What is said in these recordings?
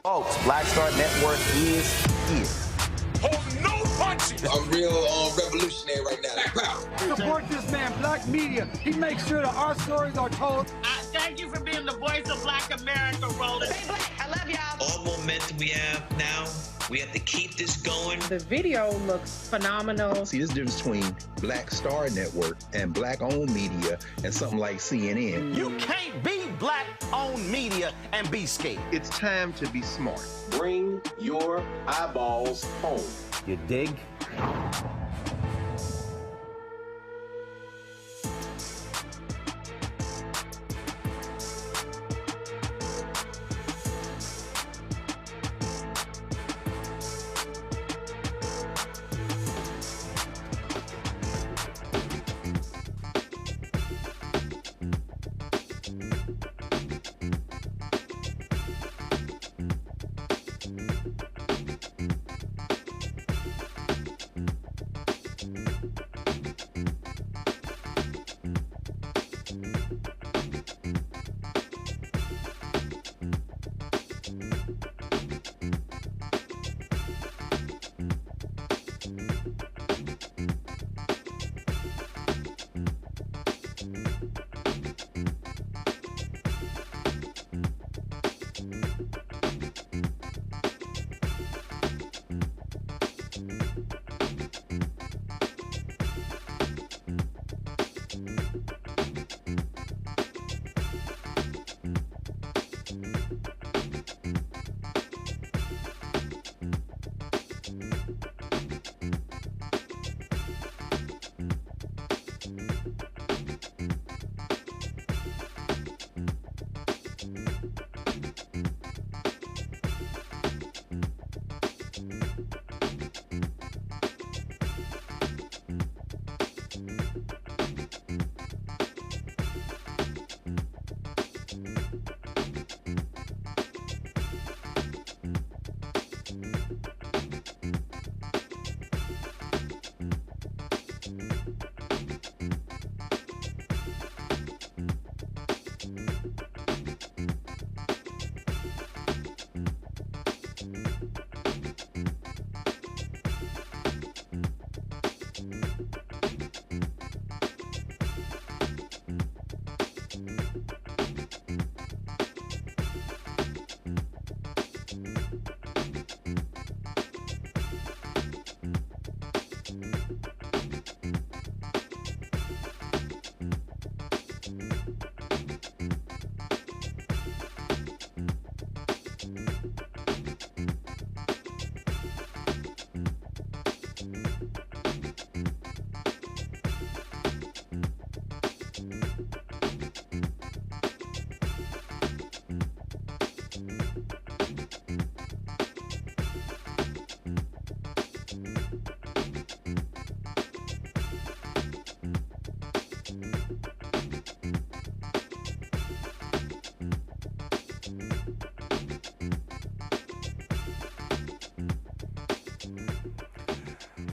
Folks, Black Star Network is here. Oh, no punches! I'm real revolutionary right now. Support this man, Black Media. He makes sure that our stories are told. Thank you for being the voice of Black America, Roland. Stay black. I love y'all. All momentum we have now, we have to keep this going. The video looks phenomenal. See, this difference between Black Star Network and Black-owned media and something like CNN. You can't be Black-owned media and be scared. It's time to be smart. Bring your eyeballs home. You dig?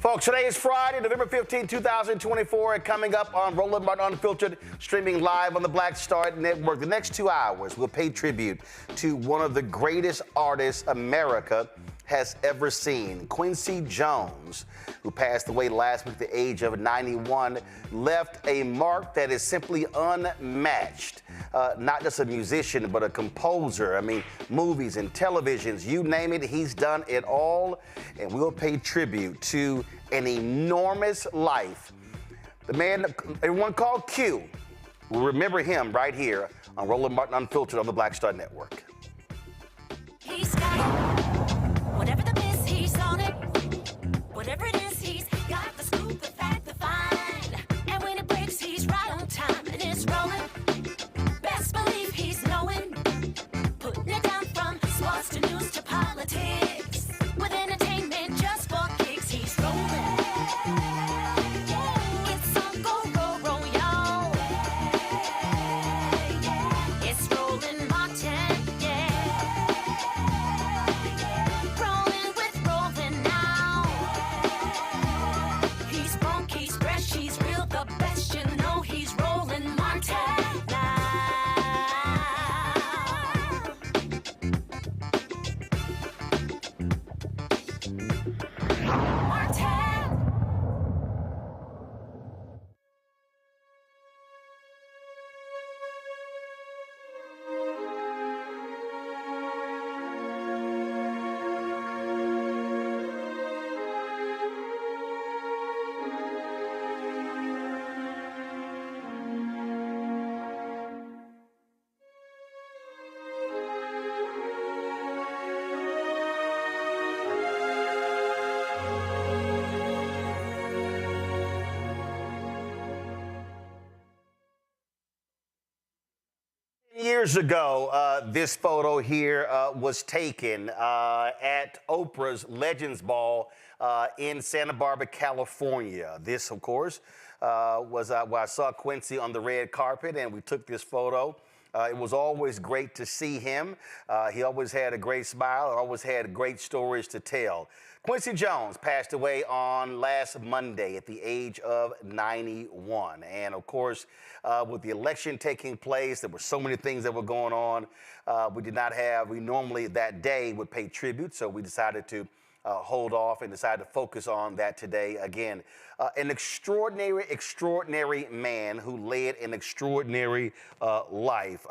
Folks, today is Friday, November 15, 2024, and coming up on Roland Martin Unfiltered, streaming live on the Black Star Network. The next 2 hours, we'll pay tribute to one of the greatest artists America has ever seen. Quincy Jones, who passed away last week at the age of 91, left a mark that is simply unmatched. Not just a musician, but a composer. I mean, movies and televisions, you name it, he's done it all. And we'll pay tribute to an enormous life. The man everyone called Q. We'll remember him right here on Roland Martin Unfiltered on the Black Star Network. He's got it. Whatever the miss, he's on it. Whatever it is, he's got the scoop, the fact, the find. And when it breaks, he's right on time and it's rolling. Best believe he's knowing. Putting it down from sports to news to politics. With entertainment just for kicks, he's rolling. It's on go, roll, y'all. It's Roland Martin, yeah. years ago, this photo here was taken at Oprah's Legends Ball in Santa Barbara, California. This, of course, was where I saw Quincy on the red carpet, and we took this photo. It was always great to see him. He always had a great smile, always had great stories to tell. Quincy Jones passed away on last Monday at the age of 91. And of course, with the election taking place, there were so many things that were going on. We normally that day would pay tribute, so we decided to hold off and decided to focus on that today. Again, an extraordinary man who led an extraordinary life.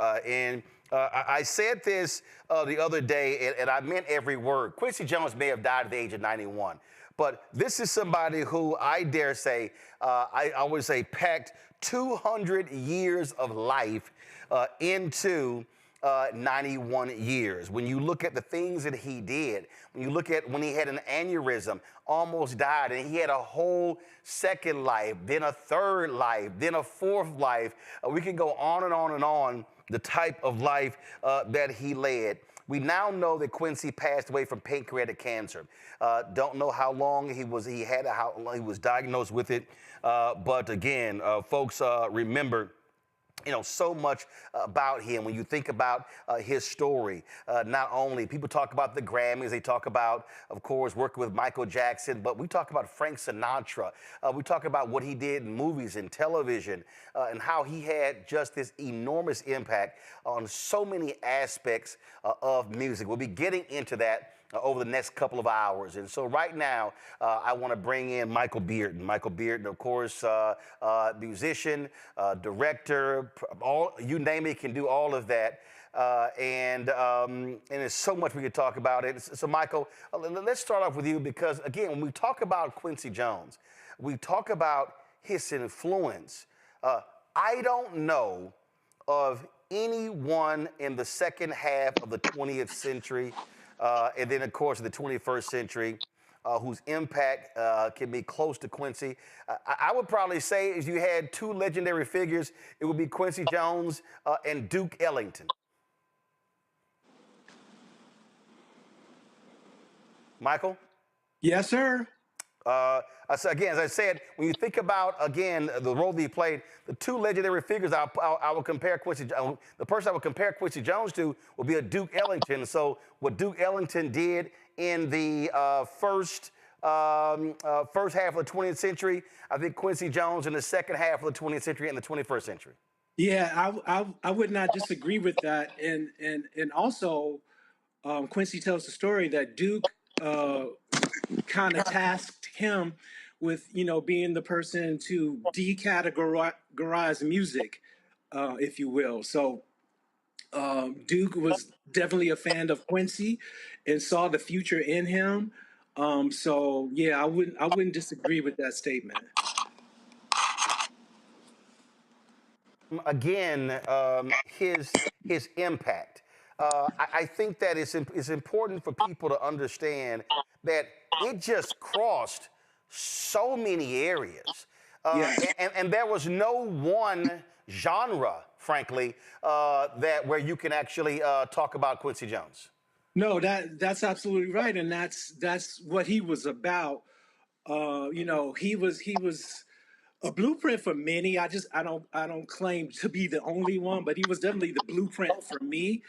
I said this the other day, and I meant every word. Quincy Jones may have died at the age of 91, but this is somebody who I dare say, I always say, packed 200 years of life into 91 years. When you look at the things that he did, when you look at when he had an aneurysm, almost died, and he had a whole second life, then a third life, then a fourth life. We can go on and on and on, the type of life that he led. We now know that Quincy passed away from pancreatic cancer. Don't know how long how long he was diagnosed with it. But again, folks, remember, so much about him. When you think about his story, not only people talk about the Grammys, they talk about, of course, working with Michael Jackson, but we talk about Frank Sinatra. We talk about what he did in movies and television, and how he had just this enormous impact on so many aspects of music. We'll be getting into that over the next couple of hours. And so right now, I want to bring in Michael Bearden. Michael Bearden, of course, musician, director, you name it, can do all of that. And there's so much we could talk about it. So Michael, let's start off with you, because again, when we talk about Quincy Jones, we talk about his influence. I don't know of anyone in the second half of the 20th century and then, of course, in the 21st century, whose impact can be close to Quincy. I would probably say, if you had two legendary figures, it would be Quincy Jones and Duke Ellington. Michael? Yes, sir. Again, as I said, when you think about, again, the role that he played, the two legendary figures I will compare Quincy Jones, the person I would compare Quincy Jones to would be a Duke Ellington. So what Duke Ellington did in the first half of the 20th century, I think Quincy Jones in the second half of the 20th century and the 21st century. Yeah, I would not disagree with that. And also, Quincy tells the story that Duke kind of tasked him with, being the person to decategorize music, if you will. So Duke was definitely a fan of Quincy and saw the future in him. So yeah, I wouldn't disagree with that statement. Again, his impact. I think that it's important for people to understand that it just crossed so many areas. And there was no one genre, frankly, where you can actually talk about Quincy Jones. No, that's absolutely right, and that's what he was about. He was a blueprint for many. I don't claim to be the only one, but he was definitely the blueprint for me,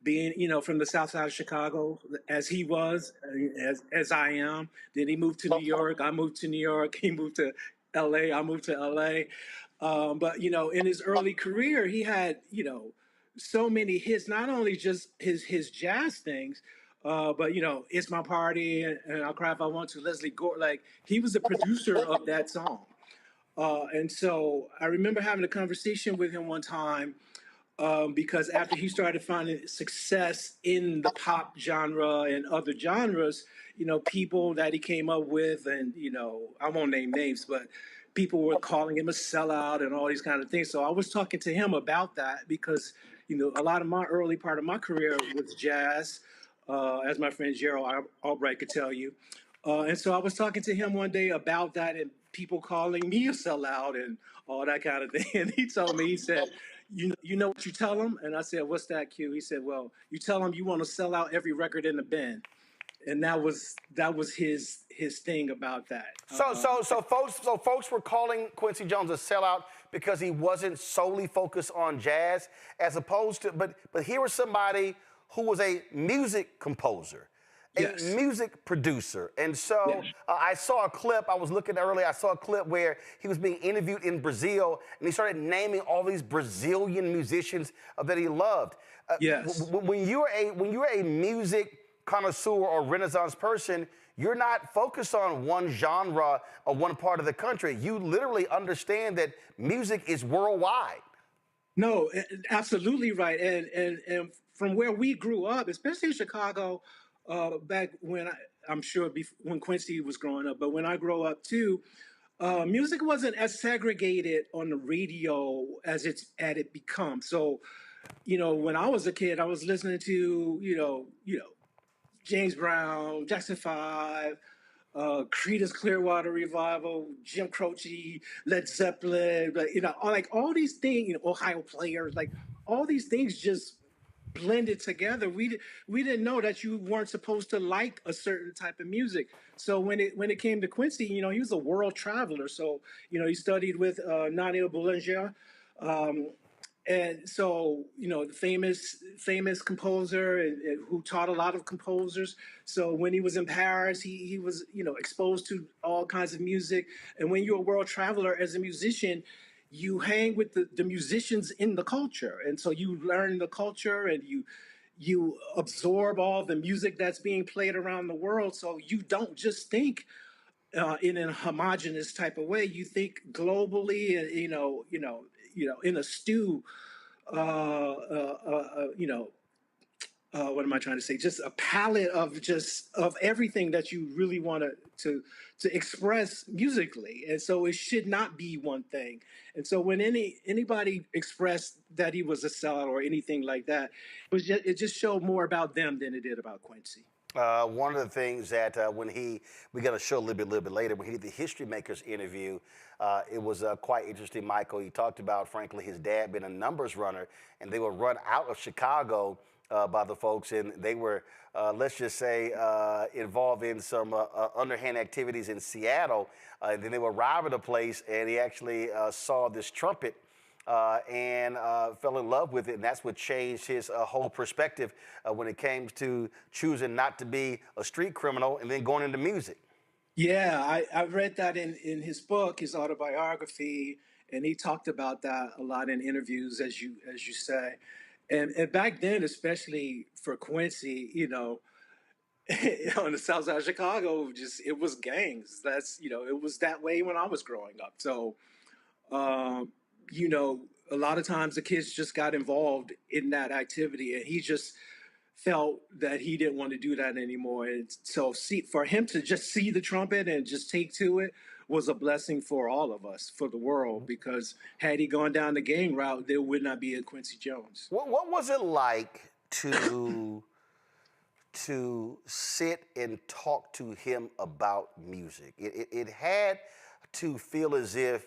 being, from the South Side of Chicago, as he was, as I am. Then he moved to New York. I moved to New York. He moved to L.A. I moved to L.A. But in his early career, he had, so many hits, not only just his jazz things, but, It's My Party and I'll Cry If I Want to, Leslie Gore. Like, he was the producer of that song. And so I remember having a conversation with him one time, because after he started finding success in the pop genre and other genres, people that he came up with, and, I won't name names, but people were calling him a sellout and all these kind of things. So I was talking to him about that because, a lot of my early part of my career was jazz, as my friend Gerald Albright could tell you. And so I was talking to him one day about that and people calling me a sellout and all that kind of thing. And he told me, he said, you know what you tell them? And I said, what's that, Q? He said, well, you tell them you want to sell out every record in the bin. And that was his thing about that. So folks were calling Quincy Jones a sellout because he wasn't solely focused on jazz, as opposed to. But here was somebody who was a music composer, a music producer, and so I saw a clip. I was looking earlier. I saw a clip where he was being interviewed in Brazil, and he started naming all these Brazilian musicians that he loved. When you're a music connoisseur or Renaissance person, you're not focused on one genre or one part of the country. You literally understand that music is worldwide. No, absolutely right. And from where we grew up, especially in Chicago, back when I'm sure when Quincy was growing up, but when I grew up too, music wasn't as segregated on the radio as it become. So, when I was a kid, I was listening to James Brown, Jackson 5, Creedence Clearwater Revival, Jim Croce, Led Zeppelin, like all these things, Ohio Players, like all these things just blended together. We didn't know that you weren't supposed to like a certain type of music. So when it came to Quincy, he was a world traveler. So he studied with Nadia Boulanger. And so, the famous composer and who taught a lot of composers. So when he was in Paris, he was, exposed to all kinds of music. And when you're a world traveler as a musician, you hang with the musicians in the culture. And so you learn the culture and you absorb all the music that's being played around the world. So you don't just think in a homogenous type of way. You think globally, and in a stew. What am I trying to say? Just a palette of everything that you really want to express musically, and so it should not be one thing. And so when anybody expressed that he was a sellout or anything like that, it just showed more about them than it did about Quincy. One of the things that we got to show a little bit later, when he did the History Makers interview, it was quite interesting, Michael. He talked about, frankly, his dad being a numbers runner, and they were run out of Chicago by the folks, and they were, let's just say, involved in some underhand activities in Seattle. And then they would arrive at a place, and he actually saw this trumpet and fell in love with it, and that's what changed his whole perspective when it came to choosing not to be a street criminal and then going into music. Yeah, I read that in his book, his autobiography, and he talked about that a lot in interviews, as you say. And back then, especially for Quincy, on the south side of Chicago, it was gangs. It was that way when I was growing up. So, a lot of times the kids just got involved in that activity, and he just felt that he didn't want to do that anymore. And so for him to just see the trumpet and just take to it was a blessing for all of us, for the world, because had he gone down the gang route, there would not be a Quincy Jones. What was it like to sit and talk to him about music? It had to feel as if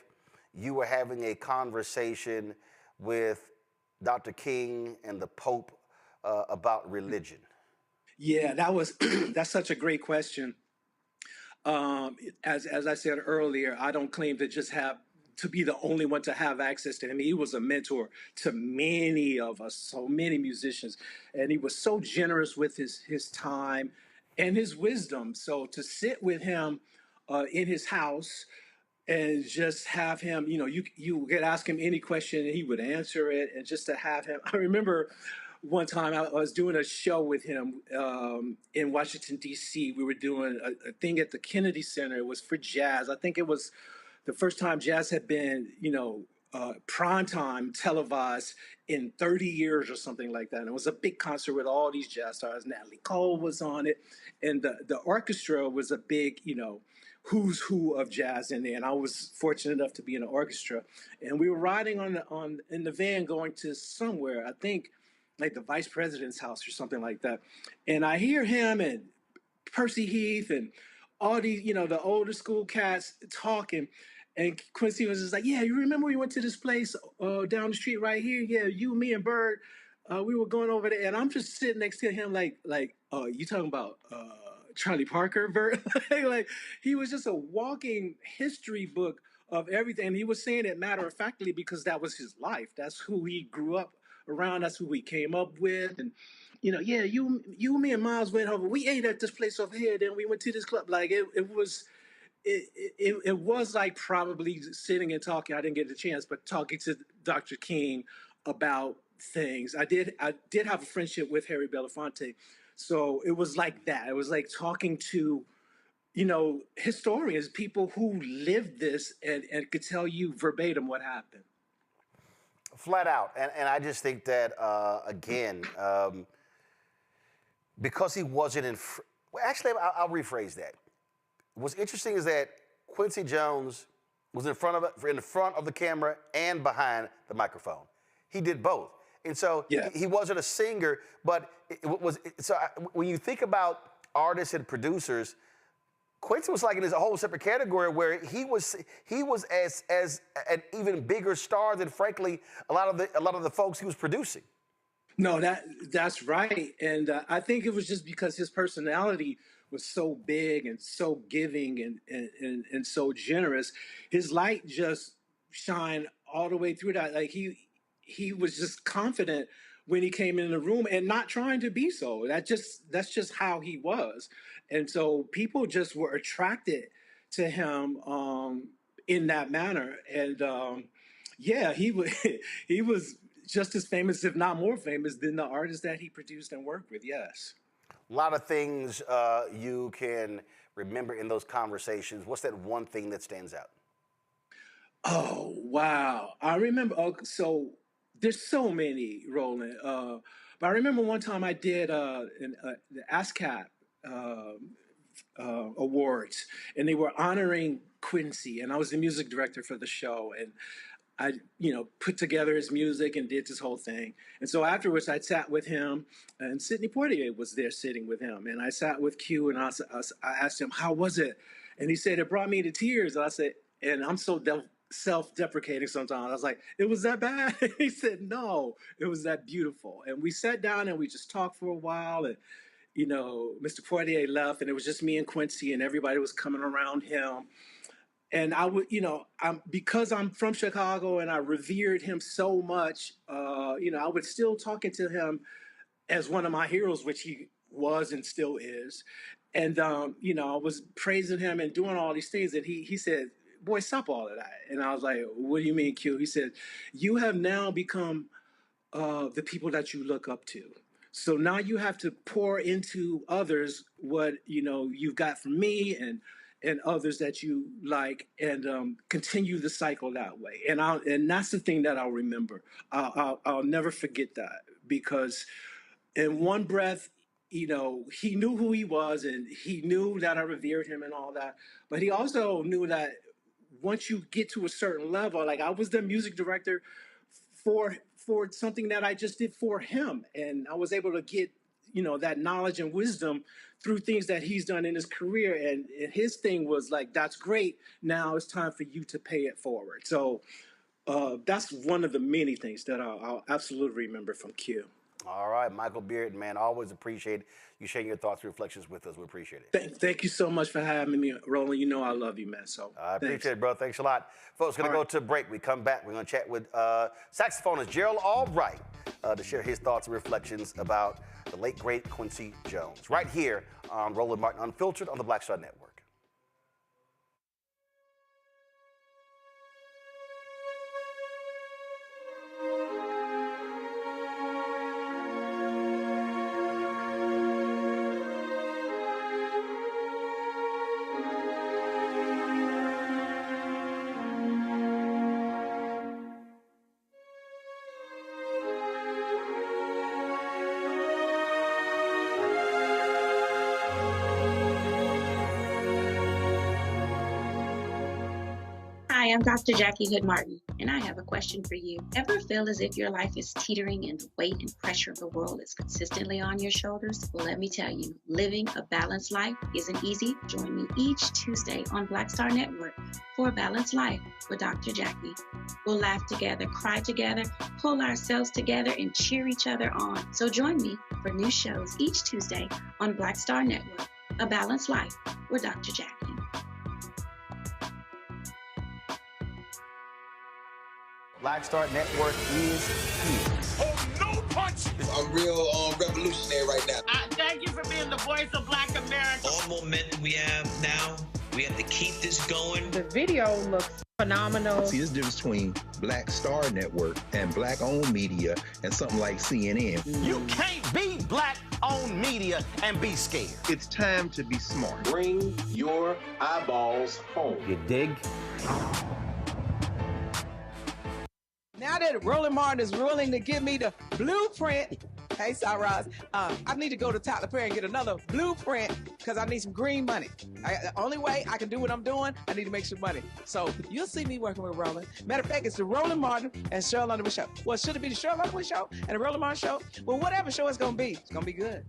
you were having a conversation with Dr. King and the Pope about religion. Yeah, that's such a great question. As I said earlier, I don't claim to be the only one to have access to him. He was a mentor to many of us, so many musicians, and he was so generous with his time and his wisdom. So to sit with him in his house and just have him, you could ask him any question and he would answer it, and just to have him. I remember one time I was doing a show with him in Washington, D.C. We were doing a thing at the Kennedy Center. It was for jazz. I think it was the first time jazz had been, primetime televised in 30 years or something like that. And it was a big concert with all these jazz stars. Natalie Cole was on it. And the orchestra was a big, who's who of jazz in there. And I was fortunate enough to be in the orchestra. And we were riding in the van going to somewhere, I think, like the vice president's house or something like that. And I hear him and Percy Heath and all these, the older school cats talking. And Quincy was just like, yeah, you remember we went to this place down the street right here? Yeah, you, me, and Bird, we were going over there, and I'm just sitting next to him like, you talking about Charlie Parker, Bird? Like he was just a walking history book of everything. And he was saying it matter of factly because that was his life. That's who he grew up around. That's who he came up with, and yeah, you, me, and Miles went over. We ate at this place over here. Then we went to this club. Like it was. It was like probably sitting and talking. I didn't get the chance, but talking to Dr. King about things. I did have a friendship with Harry Belafonte, so it was like that. It was like talking to historians, people who lived this and could tell you verbatim what happened. Flat out, and I just think that again, because he wasn't in. Well, actually, I'll rephrase that. What's interesting is that Quincy Jones was in front of the camera and behind the microphone. He did both, and so he wasn't a singer. But when you think about artists and producers, Quincy was like in his whole separate category where he was as an even bigger star than, frankly, a lot of the folks he was producing. No, that's right, and I think it was just because his personality was so big and so giving and so generous. His light just shined all the way through that. Like he was just confident when he came in the room and not trying to be so. That's just how he was. And so people just were attracted to him in that manner. And he was just as famous, if not more famous, than the artists that he produced and worked with. Yes. A lot of things you can remember in those conversations. What's that one thing that stands out? Oh, wow. I remember, so there's so many, Roland. But I remember one time I did the ASCAP awards, and they were honoring Quincy, and I was the music director for the show, and I, put together his music and did this whole thing. And so afterwards, I sat with him, and Sidney Poitier was there sitting with him. And I sat with Q, and I asked him, how was it? And he said, it brought me to tears. And I said, and I'm so self-deprecating sometimes. I was like, it was that bad? He said, no, it was that beautiful. And we sat down, and we just talked for a while. And, Mr. Poitier left, and it was just me and Quincy, and everybody was coming around him. And I would, because I'm from Chicago and I revered him so much, I would still talking to him as one of my heroes, which he was and still is. And, I was praising him and doing all these things. And he said, boy, stop all of that. And I was like, what do you mean, Q? He said, you have now become the people that you look up to. So now you have to pour into others what, you've got from me and others that you like, and continue the cycle that way. And that's the thing that I'll remember. I'll never forget that, because in one breath, he knew who he was, and he knew that I revered him and all that. But he also knew that once you get to a certain level, like I was the music director for something that I just did for him, and I was able to get that knowledge and wisdom through things that he's done in his career. And his thing was like, that's great. Now it's time for you to pay it forward. So that's one of the many things that I'll absolutely remember from Q. All right, Michael Beard, man, always appreciate you sharing your thoughts and reflections with us. We appreciate it. Thank you so much for having me, Roland. I love you, man. So I appreciate it, bro. Thanks a lot. Folks, going to go to a break. We come back. We're going to chat with saxophonist Gerald Albright to share his thoughts and reflections about the late, great Quincy Jones, right here on Roland Martin Unfiltered on the Black Star Network. Hi, I'm Dr. Jackie Hood Martin, and I have a question for you. Ever feel as if your life is teetering and the weight and pressure of the world is consistently on your shoulders? Well, let me tell you, living a balanced life isn't easy. Join me each Tuesday on Black Star Network for A Balanced Life with Dr. Jackie. We'll laugh together, cry together, pull ourselves together, and cheer each other on. So join me for new shows each Tuesday on Black Star Network, A Balanced Life with Dr. Jackie. Black Star Network is here. Oh, no punches! I'm real revolutionary right now. Thank you for being the voice of Black America. All momentum we have now, we have to keep this going. The video looks phenomenal. See, there's a difference between Black Star Network and black-owned media and something like CNN. You can't be black-owned media and be scared. It's time to be smart. Bring your eyeballs home. You dig? Now that Roland Martin is willing to give me the blueprint, hey, Cyrus, I need to go to Tyler Perry and get another blueprint because I need some green money. The only way I can do what I'm doing, I need to make some money. So you'll see me working with Roland. Matter of fact, it's the Roland Martin and Cheryl Underwood show. Well, should it be the Cheryl Underwood show and the Roland Martin show? Well, whatever show it's going to be, it's going to be good.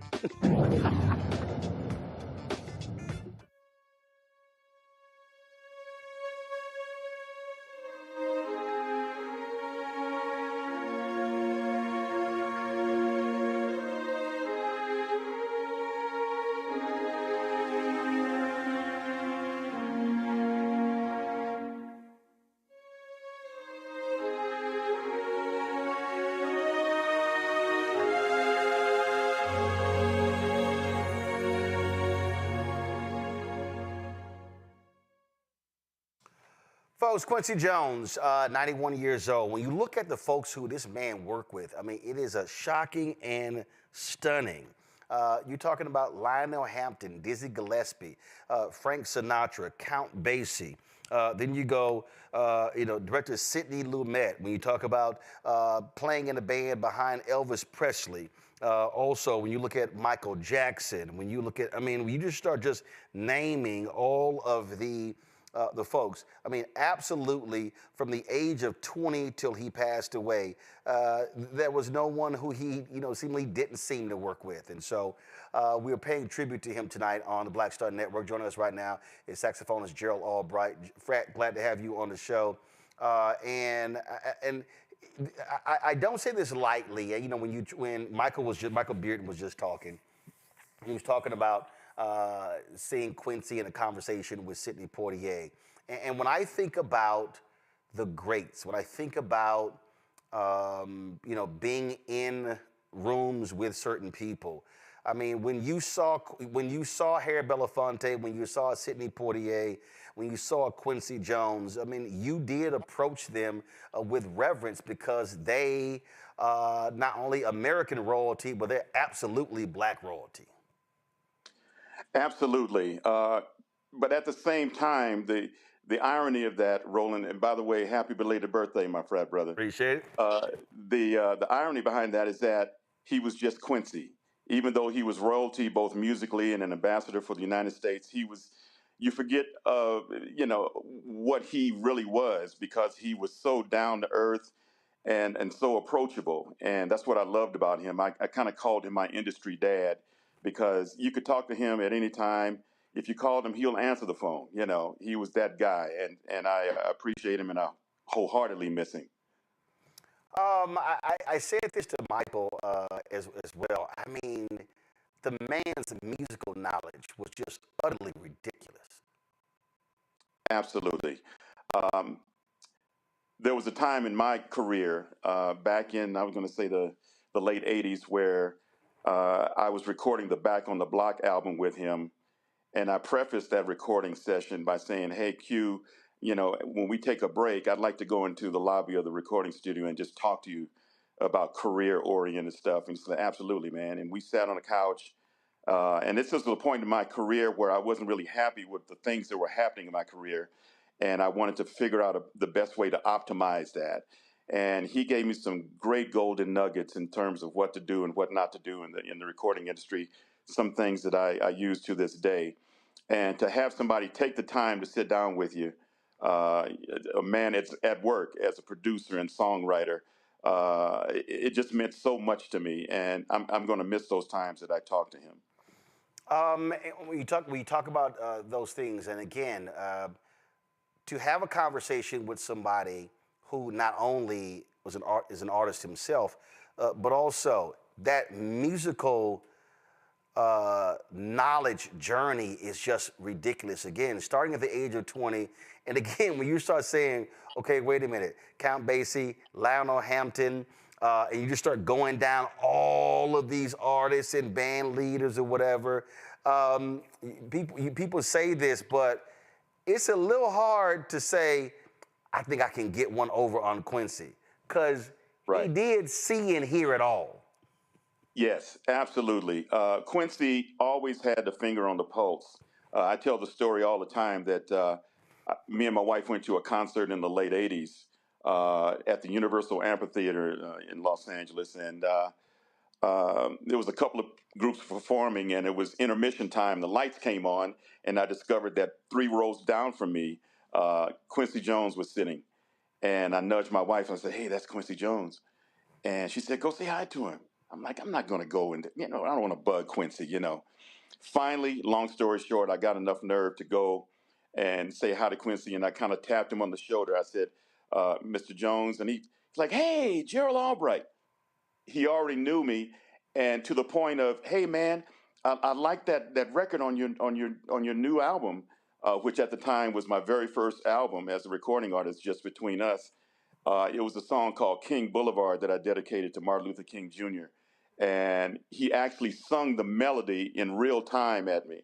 Folks, Quincy Jones, 91 years old. When you look at the folks who this man worked with, I mean, it is a shocking and stunning. You're talking about Lionel Hampton, Dizzy Gillespie, Frank Sinatra, Count Basie. Then you go, director Sidney Lumet. When you talk about playing in the band behind Elvis Presley. Also, when you look at Michael Jackson, when you look at, when you just start just naming all of the folks. I mean, absolutely, from the age of 20 till he passed away, there was no one who he, seemingly didn't seem to work with. And so we are paying tribute to him tonight on the Black Star Network. Joining us right now is saxophonist Gerald Albright. Glad to have you on the show. And I don't say this lightly. When Michael Bearden was just talking, he was talking about seeing Quincy in a conversation with Sidney Poitier. And when I think about the greats, when I think about, being in rooms with certain people, I mean, when you saw Harry Belafonte, when you saw Sidney Poitier, when you saw Quincy Jones, I mean, you did approach them with reverence because they not only American royalty, but they're absolutely black royalty. Absolutely. But at the same time, the irony of that, Roland, and by the way, happy belated birthday, my frat brother. Appreciate it. The irony behind that is that he was just Quincy. Even though he was royalty, both musically and an ambassador for the United States, you forget, what he really was because he was so down to earth and so approachable. And that's what I loved about him. I kind of called him my industry dad, because you could talk to him at any time. If you called him, he'll answer the phone. He was that guy, and I appreciate him, and I wholeheartedly miss him. I said this to Michael as well. I mean, the man's musical knowledge was just utterly ridiculous. Absolutely. There was a time in my career back in, I was going to say the late 80s, where I was recording the Back on the Block album with him, and I prefaced that recording session by saying, "Hey, Q, when we take a break, I'd like to go into the lobby of the recording studio and just talk to you about career-oriented stuff." And he said, "Absolutely, man." And we sat on the couch, and this was the point in my career where I wasn't really happy with the things that were happening in my career, and I wanted to figure out the best way to optimize that. And he gave me some great golden nuggets in terms of what to do and what not to do in the recording industry, some things that I use to this day. And to have somebody take the time to sit down with you a man that's at work as a producer and songwriter. It just meant so much to me, and I'm going to miss those times that I talked to him. And when you talk about those things, and again, to have a conversation with somebody who not only is an artist himself, but also that musical knowledge journey is just ridiculous. Again, starting at the age of 20, and again, when you start saying, okay, wait a minute, Count Basie, Lionel Hampton, and you just start going down all of these artists and band leaders or whatever. People say this, but it's a little hard to say, I think I can get one over on Quincy, because he did see and hear it all. Yes, absolutely. Quincy always had the finger on the pulse. I tell the story all the time that me and my wife went to a concert in the late 80s at the Universal Amphitheater in Los Angeles. And there was a couple of groups performing, and it was intermission time. The lights came on, and I discovered that 3 rows down from me, Quincy Jones was sitting. And I nudged my wife and I said, hey, that's Quincy Jones. And she said, go say hi to him. I'm like, I'm not going to go and, I don't want to bug Quincy, Finally, long story short, I got enough nerve to go and say hi to Quincy, and I kind of tapped him on the shoulder. I said, Mr. Jones, and he's like, hey, Gerald Albright. He already knew me, and to the point of, hey, man, I like that record on your new album, which at the time was my very first album as a recording artist, Just Between Us. It was a song called King Boulevard that I dedicated to Martin Luther King Jr. And he actually sung the melody in real time at me,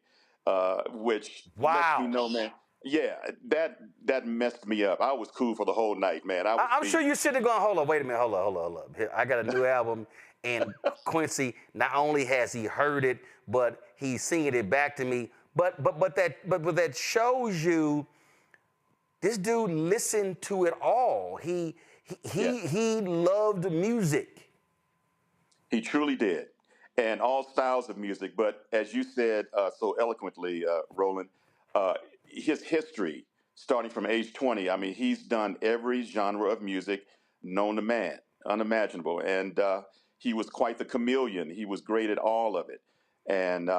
which lets me know, man. Yeah, that messed me up. I was cool for the whole night, man. I'm sure you're sitting there going, hold on, wait a minute, hold up. Here, I got a new album, and Quincy, not only has he heard it, but he's singing it back to me. But that shows you this dude listened to it all. He loved music. He truly did, and all styles of music. But as you said so eloquently, Roland, his history, starting from age 20, I mean, he's done every genre of music known to man, unimaginable. And he was quite the chameleon. He was great at all of it. And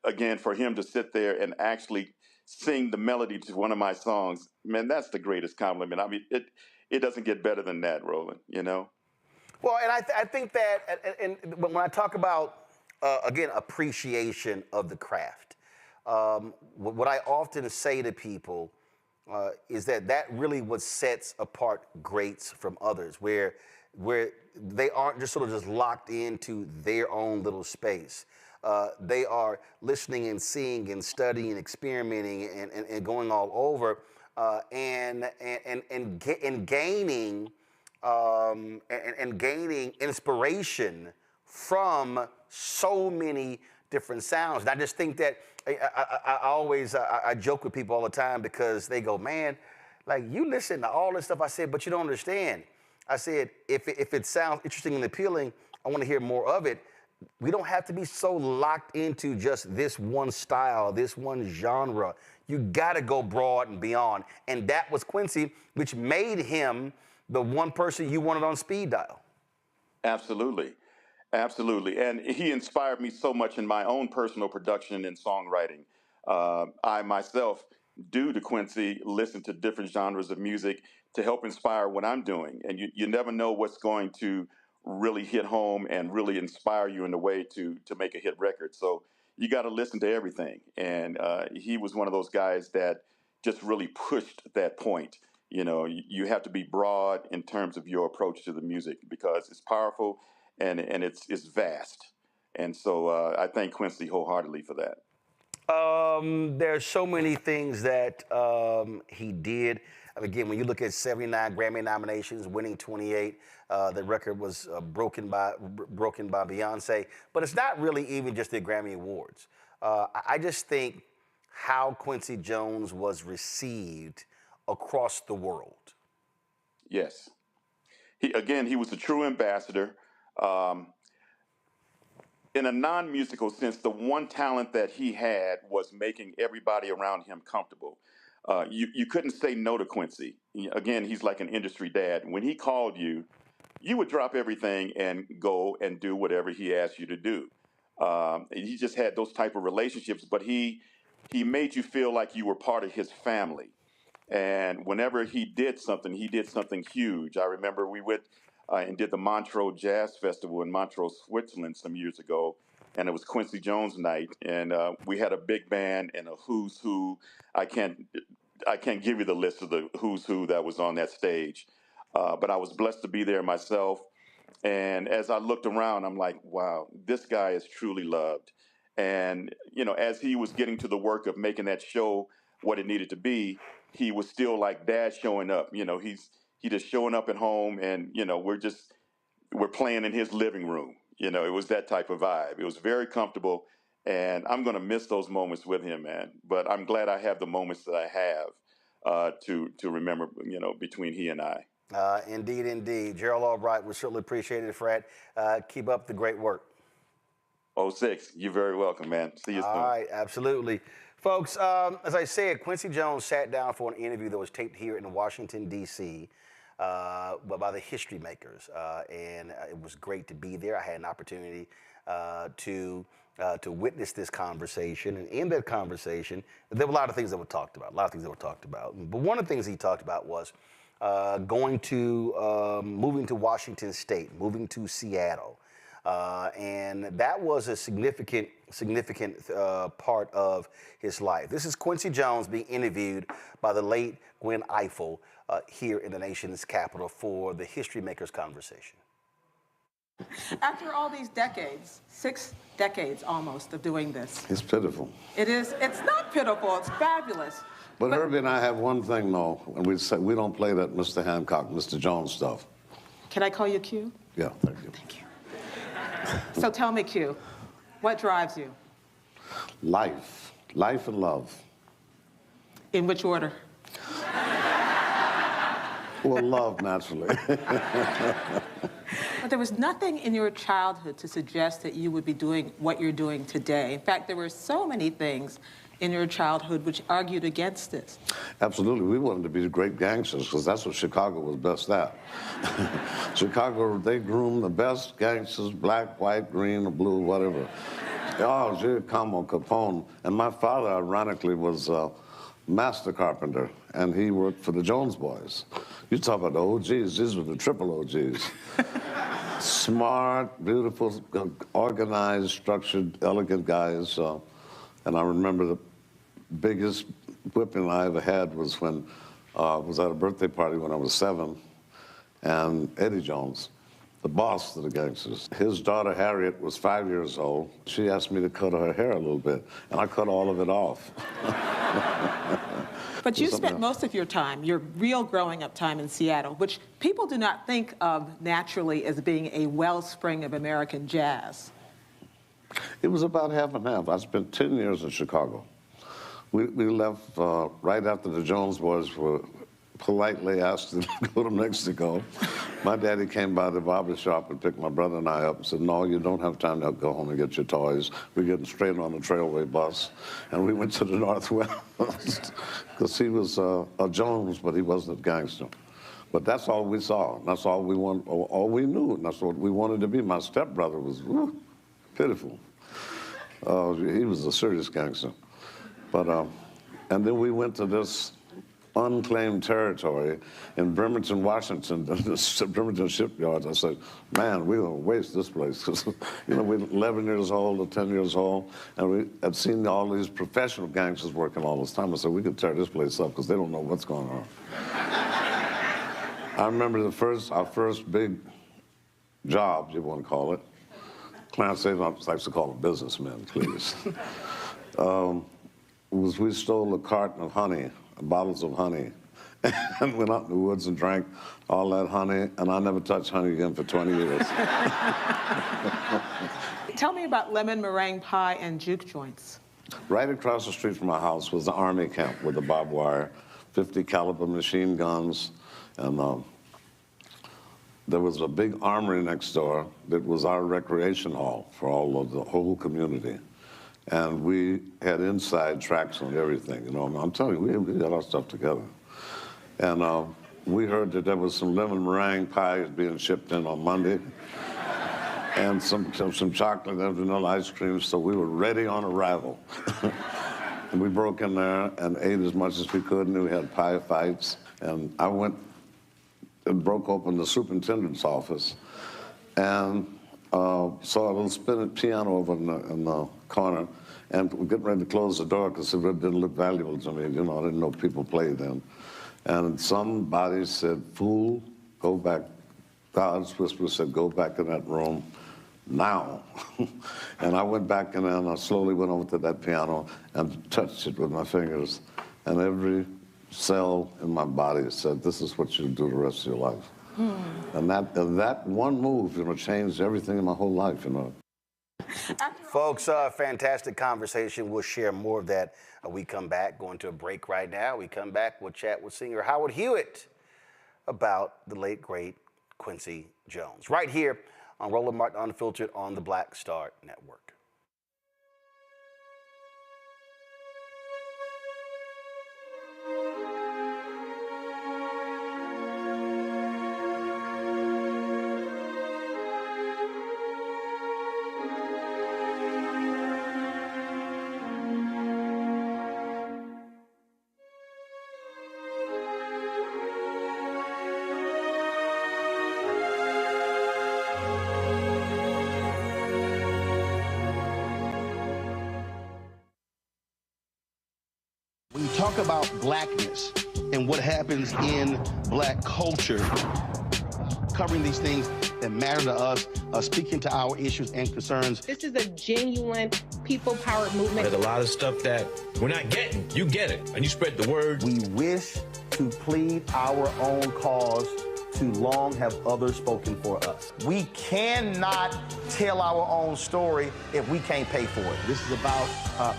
again, for him to sit there and actually sing the melody to one of my songs, man, that's the greatest compliment. I mean, it doesn't get better than that, Roland, Well, and I think that, and when I talk about, again, appreciation of the craft, what I often say to people is that really what sets apart greats from others, where they aren't just sort of just locked into their own little space. They are listening and seeing and studying and experimenting and going all over and gaining and gaining inspiration from so many different sounds. And I just think that I always joke with people all the time because they go, man, like you listen to all this stuff. I said, but you don't understand. I said, if it sounds interesting and appealing, I want to hear more of it. We don't have to be so locked into just this one style, this one genre. You got to go broad and beyond. And that was Quincy, which made him the one person you wanted on speed dial. Absolutely. Absolutely. And he inspired me so much in my own personal production and songwriting. I myself, due to Quincy, listen to different genres of music to help inspire what I'm doing. And you never know what's going to really hit home and really inspire you in a way to make a hit record. So you got to listen to everything. And he was one of those guys that just really pushed that point. You have to be broad in terms of your approach to the music because it's powerful and it's vast. And so I thank Quincy wholeheartedly for that. There's so many things that he did. Again, when you look at 79 Grammy nominations, winning 28, the record was broken by Beyonce. But it's not really even just the Grammy Awards. I just think how Quincy Jones was received across the world. Yes. He was a true ambassador. In a non-musical sense, the one talent that he had was making everybody around him comfortable. you couldn't say no to Quincy. Again, he's like an industry dad. When he called you, you would drop everything and go and do whatever he asked you to do. He just had those type of relationships, but he made you feel like you were part of his family. And whenever he did something huge. I remember we went and did the Montreux Jazz Festival in Montreux, Switzerland some years ago, and it was Quincy Jones night, and we had a big band and a who's who. I can't give you the list of the who's who that was on that stage, but I was blessed to be there myself. And as I looked around, I'm like, wow, this guy is truly loved. And, as he was getting to the work of making that show what it needed to be, he was still like dad showing up. He just showing up at home, and, we're playing in his living room. It was that type of vibe. It was very comfortable. And I'm going to miss those moments with him, man. But I'm glad I have the moments that I have to remember, between he and I. Indeed, indeed. Gerald Albright, we certainly appreciate it, Fred. Keep up the great work. 06, you're very welcome, man. See you soon. All right, absolutely. Folks, as I said, Quincy Jones sat down for an interview that was taped here in Washington, D.C., but by the history makers, and it was great to be there. I had an opportunity to witness this conversation, and in that conversation, there were a lot of things that were talked about. But one of the things he talked about was moving to Washington State, moving to Seattle. And that was a significant part of his life. This is Quincy Jones being interviewed by the late Gwen Ifill here in the nation's capital for the History Makers conversation. After all these decades, 6 decades almost of doing this. It's pitiful. It is. It's not pitiful. It's fabulous. But Herbie and I have one thing, though, and we say we don't play that Mr. Hancock, Mr. Jones stuff. Can I call you Q? Yeah, thank you. Thank you. So tell me, Q, what drives you? Life and love. In which order? Well, love, naturally. But there was nothing in your childhood to suggest that you would be doing what you're doing today. In fact, there were so many things in your childhood which argued against this. Absolutely. We wanted to be the great gangsters because that's what Chicago was best at. Chicago, they groomed the best gangsters, black, white, green, or blue, whatever. Oh, Giacomo Capone. And my father, ironically, was a master carpenter, and he worked for the Jones Boys. You talk about the OGs, these were the triple OGs. Smart, beautiful, organized, structured, elegant guys. And I remember the biggest whipping I ever had was when I was at a birthday party when I was 7, and Eddie Jones, the boss of the gangsters, his daughter Harriet was 5 years old. She asked me to cut her hair a little bit, and I cut all of it off. But you spent most of your time, your real growing up time in Seattle, which people do not think of naturally as being a wellspring of American jazz. It was about half and half. I spent 10 years in Chicago. We left right after the Jones Boys were politely asked to go to Mexico. My daddy came by the barber shop and picked my brother and I up and said, no, you don't have time to go home and get your toys. We're getting straight on the Trailway bus. And we went to the Northwest because he was a Jones, but he wasn't a gangster. But that's all we saw. That's all we want, all we knew. And that's what we wanted to be. My stepbrother was pitiful. He was a serious gangster. But, and then we went to this unclaimed territory in Bremerton, Washington, the Bremerton shipyards. I said, man, we're going to waste this place. Because, you know, we're 11 years old or 10 years old, and we had seen all these professional gangsters working all this time. I said, we could tear this place up because they don't know what's going on. I remember our first big job, you want to call it. Clarence Abrams likes to call them businessmen, please. Was we stole a carton of honey, bottles of honey, and went out in the woods and drank all that honey, and I never touched honey again for 20 years. Tell me about lemon meringue pie and juke joints. Right across the street from my house was the Army camp with the barbed wire, 50 caliber machine guns, and there was a big armory next door that was our recreation hall for all of the whole community. And we had inside tracks on everything, you know. I'm telling you, we got our stuff together. And we heard that there was some lemon meringue pies being shipped in on Monday, and some chocolate and vanilla ice cream, so we were ready on arrival. And we broke in there and ate as much as we could, and we had pie fights. And I went and broke open the superintendent's office and saw a little spinning piano over in the corner, and we're getting ready to close the door because it really didn't look valuable to me. You know, I didn't know people played then. And somebody said, "Fool, go back." God's whisper said, "Go back in that room now." And I went back in there, and I slowly went over to that piano and touched it with my fingers. And every cell in my body said, "This is what you do the rest of your life." And that one move, you know, changed everything in my whole life, you know. Folks, fantastic conversation. We'll share more of that when we come back. Going to a break right now. We come back, we'll chat with singer Howard Hewitt about the late, great Quincy Jones. Right here on Roland Martin Unfiltered on the Black Star Network. When you talk about blackness and what happens in black culture, covering these things that matter to us, speaking to our issues and concerns. This is a genuine people-powered movement. There's a lot of stuff that we're not getting. You get it, and you spread the word. We wish to plead our own cause. Too long have others spoken for us. We cannot tell our own story if we can't pay for it. This is about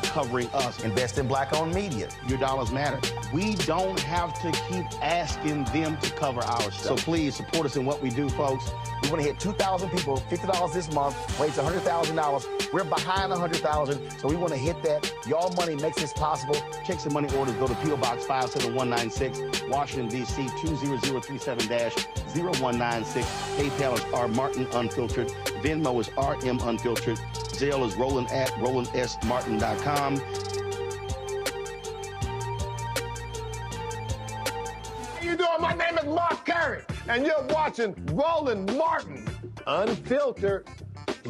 covering us. Invest in black-owned media. Your dollars matter. We don't have to keep asking them to cover our stuff. So please support us in what we do, folks. We want to hit 2,000 people, $50 this month, raise $100,000. We're behind 100,000, so we want to hit that. Y'all money makes this possible. Checks and money orders go to P.O. Box 57196, Washington, D.C. 20037-0196. PayPal is R Martin Unfiltered. Venmo is RM Unfiltered. Zelle is Roland at RolandSMartin.com. How you doing? My name is Mark Carey, and you're watching Roland Martin Unfiltered.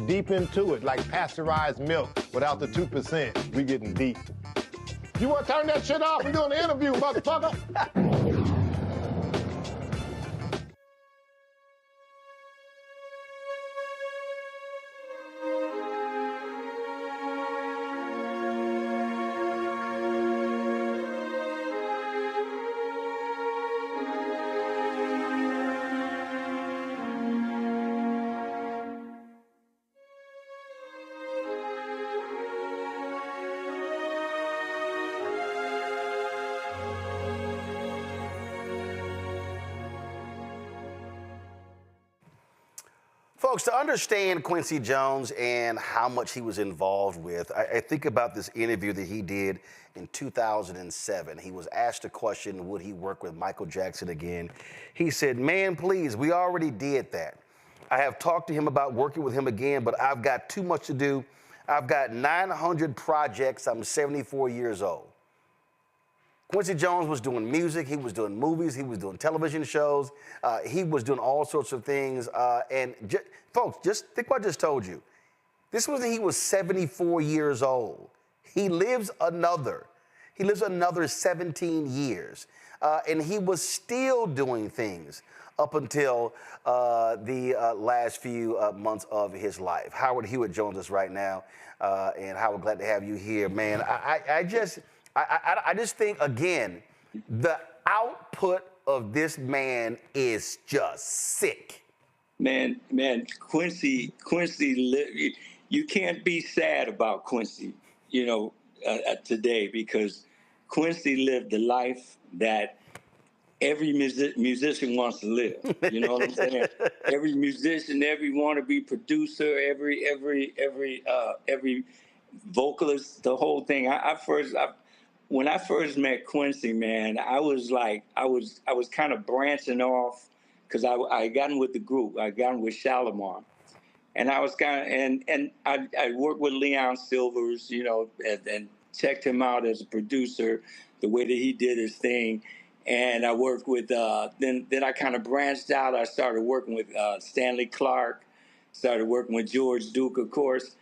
Deep into it, like pasteurized milk without the 2%. We getting deep. You want to turn that shit off? We're doing an interview, motherfucker. Folks, to understand Quincy Jones and how much he was involved with, I think about this interview that he did in 2007. He was asked a question, would he work with Michael Jackson again? He said, "Man, please, we already did that. I have talked to him about working with him again, but I've got too much to do. I've got 900 projects. I'm 74 years old." Quincy Jones was doing music, he was doing movies, he was doing television shows, he was doing all sorts of things. Folks, just think what I just told you. This was when he was 74 years old. He lives another 17 years. And he was still doing things up until the last few months of his life. Howard Hewitt joins us right now. And Howard, glad to have you here, man. I just think, again, the output of this man is just sick. Man, Quincy, you can't be sad about Quincy, today, because Quincy lived the life that every musician wants to live. You know what I'm saying? Every musician, every wannabe producer, every vocalist, the whole thing. When I first met Quincy, man, I was kind of branching off because I got in with the group. I got in with Shalimar. And I was kind of, and I worked with Leon Silvers, you know, and checked him out as a producer, the way that he did his thing. And I worked with, then I kind of branched out. I started working with Stanley Clarke, started working with George Duke, of course.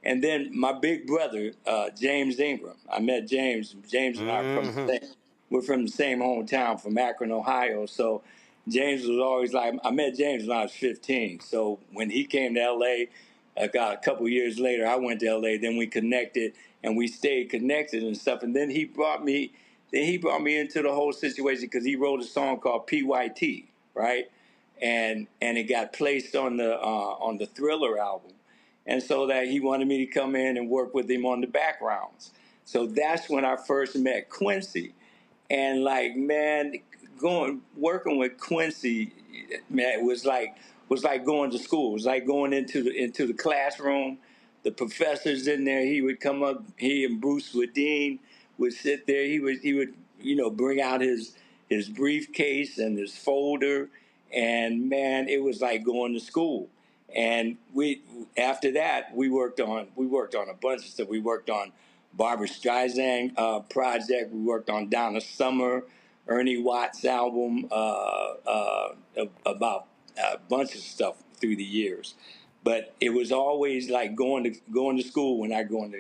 And then my big brother, James Ingram. I met James. James and I we're from the same hometown, from Akron, Ohio. So James was always like, I met James when I was 15. So when he came to L.A., a couple years later, I went to L.A., then we connected, and we stayed connected and stuff. And then he brought me into the whole situation because he wrote a song called PYT, right? And it got placed on the Thriller album. And so that he wanted me to come in and work with him on the backgrounds. So that's when I first met Quincy. And like, man, working with Quincy, man, was like going to school. It was like going into the classroom. The professors in there, he would come up, he and Bruce Wadeen would sit there. He would, you know, bring out his briefcase and his folder. And man, it was like going to school. And after that, we worked on a bunch of stuff. We worked on Barbra Streisand project. We worked on Donna Summer, Ernie Watts' album, about a bunch of stuff through the years. But it was always like going to school when I go in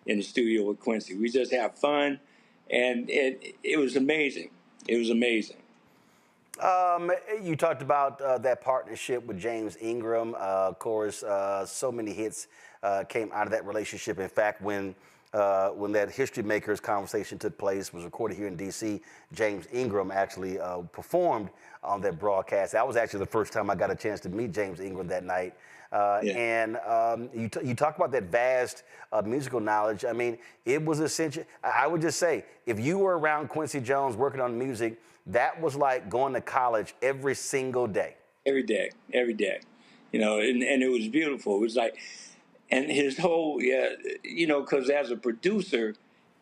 the studio with Quincy. We just have fun, and it was amazing. It was amazing. You talked about that partnership with James Ingram. Of course, so many hits came out of that relationship. In fact, when that History Makers conversation took place, was recorded here in D.C., James Ingram actually performed on that broadcast. That was actually the first time I got a chance to meet James Ingram that night. And you talk about that vast musical knowledge. I mean, it was essential. I would just say, if you were around Quincy Jones working on music, that was like going to college every single day. Every day. You know, and it was beautiful. It was like, and his whole, you know, because as a producer,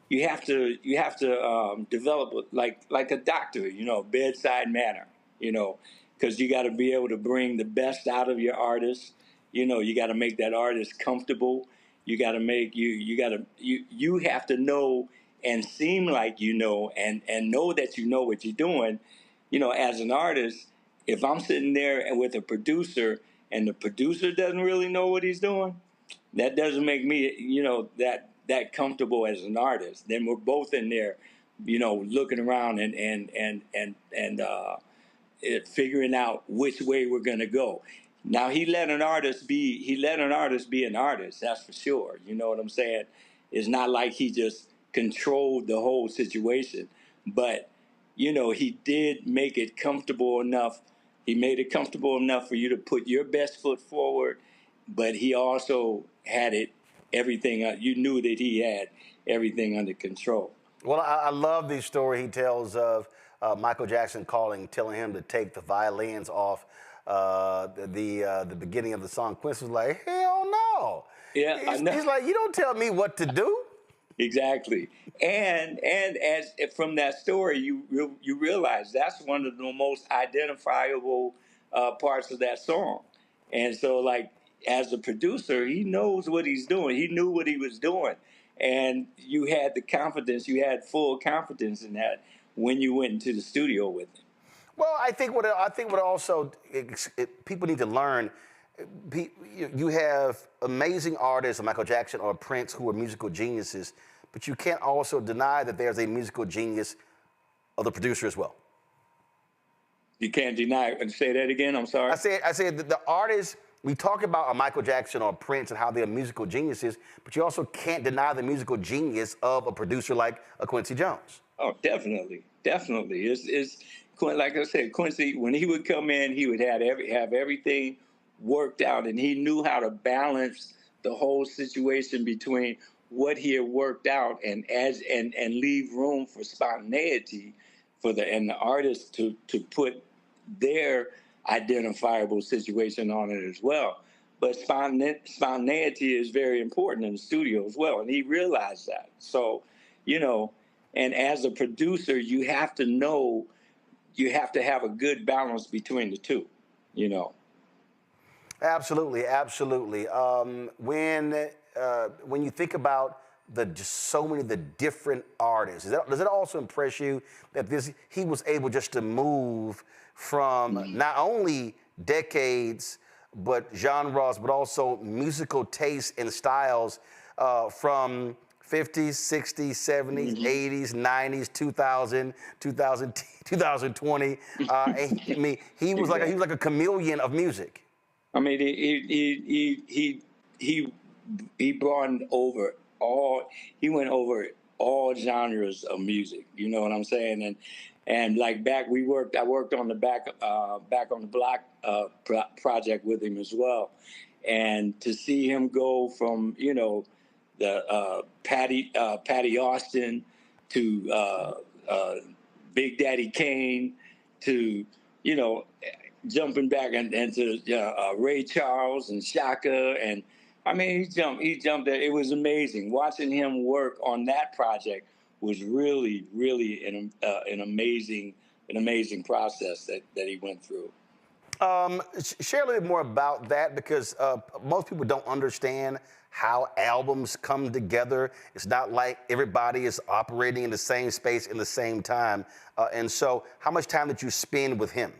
you have to develop like a doctor, you know, bedside manner, you know, because you got to be able to bring the best out of your artist. You know, you got to make that artist comfortable. You got to make you have to know and seem like you know and know that you know what you're doing. You know, as an artist, if I'm sitting there and with a producer and the producer doesn't really know what he's doing, that doesn't make me, you know, that comfortable as an artist. Then we're both in there, you know, looking around and figuring out which way we're gonna go. Now he let an artist be an artist, that's for sure. You know what I'm saying? It's not like he just controlled the whole situation, but you know, he did make it comfortable enough. He made it comfortable enough for you to put your best foot forward, but he also had everything. You knew that he had everything under control. Well, I love the story he tells of Michael Jackson telling him to take the violins off the beginning of the song. Quincy was like, hell no. Yeah, I know. He's like, you don't tell me what to do. Exactly. And as from that story, you realize that's one of the most identifiable parts of that song. And so, like, as a producer, he knows what he's doing. He knew what he was doing. And you had the confidence, you had full confidence in that when you went into the studio with him. Well, I think what also people need to learn, you have amazing artists, Michael Jackson or Prince, who are musical geniuses, but you can't also deny that there's a musical genius of the producer as well. You can't deny it. Say that again, I'm sorry. I said that the artists, we talk about a Michael Jackson or Prince and how they're musical geniuses, but you also can't deny the musical genius of a producer like a Quincy Jones. Oh, definitely. It's like I said, Quincy, when he would come in, he would have everything worked out, and he knew how to balance the whole situation between what he had worked out and leave room for spontaneity for the artist to put their identifiable situation on it as well. but spontaneity is very important in the studio as well, and he realized that. So, you know, and as a producer, you have to know, you have to have a good balance between the two, you know. Absolutely, absolutely. When you think about just so many of the different artists, does it also impress you that he was able just to move from not only decades, but genres, but also musical tastes and styles from 50s, 60s, 70s, 80s, 90s, 2000, 2020. I mean, he was like a chameleon of music. I mean, he brought over he went over all genres of music. You know what I'm saying? And like I worked on the back on the block project with him as well, and to see him go from, you know, the Patti Austin to Big Daddy Kane to, you know, jumping back into Ray Charles and Shaka, and I mean he jumped there. It was amazing watching him work on that project. Was really an amazing process that he went through. Share a little bit more about that, because most people don't understand how albums come together. It's not like everybody is operating in the same space in the same time. And so how much time did you spend with him?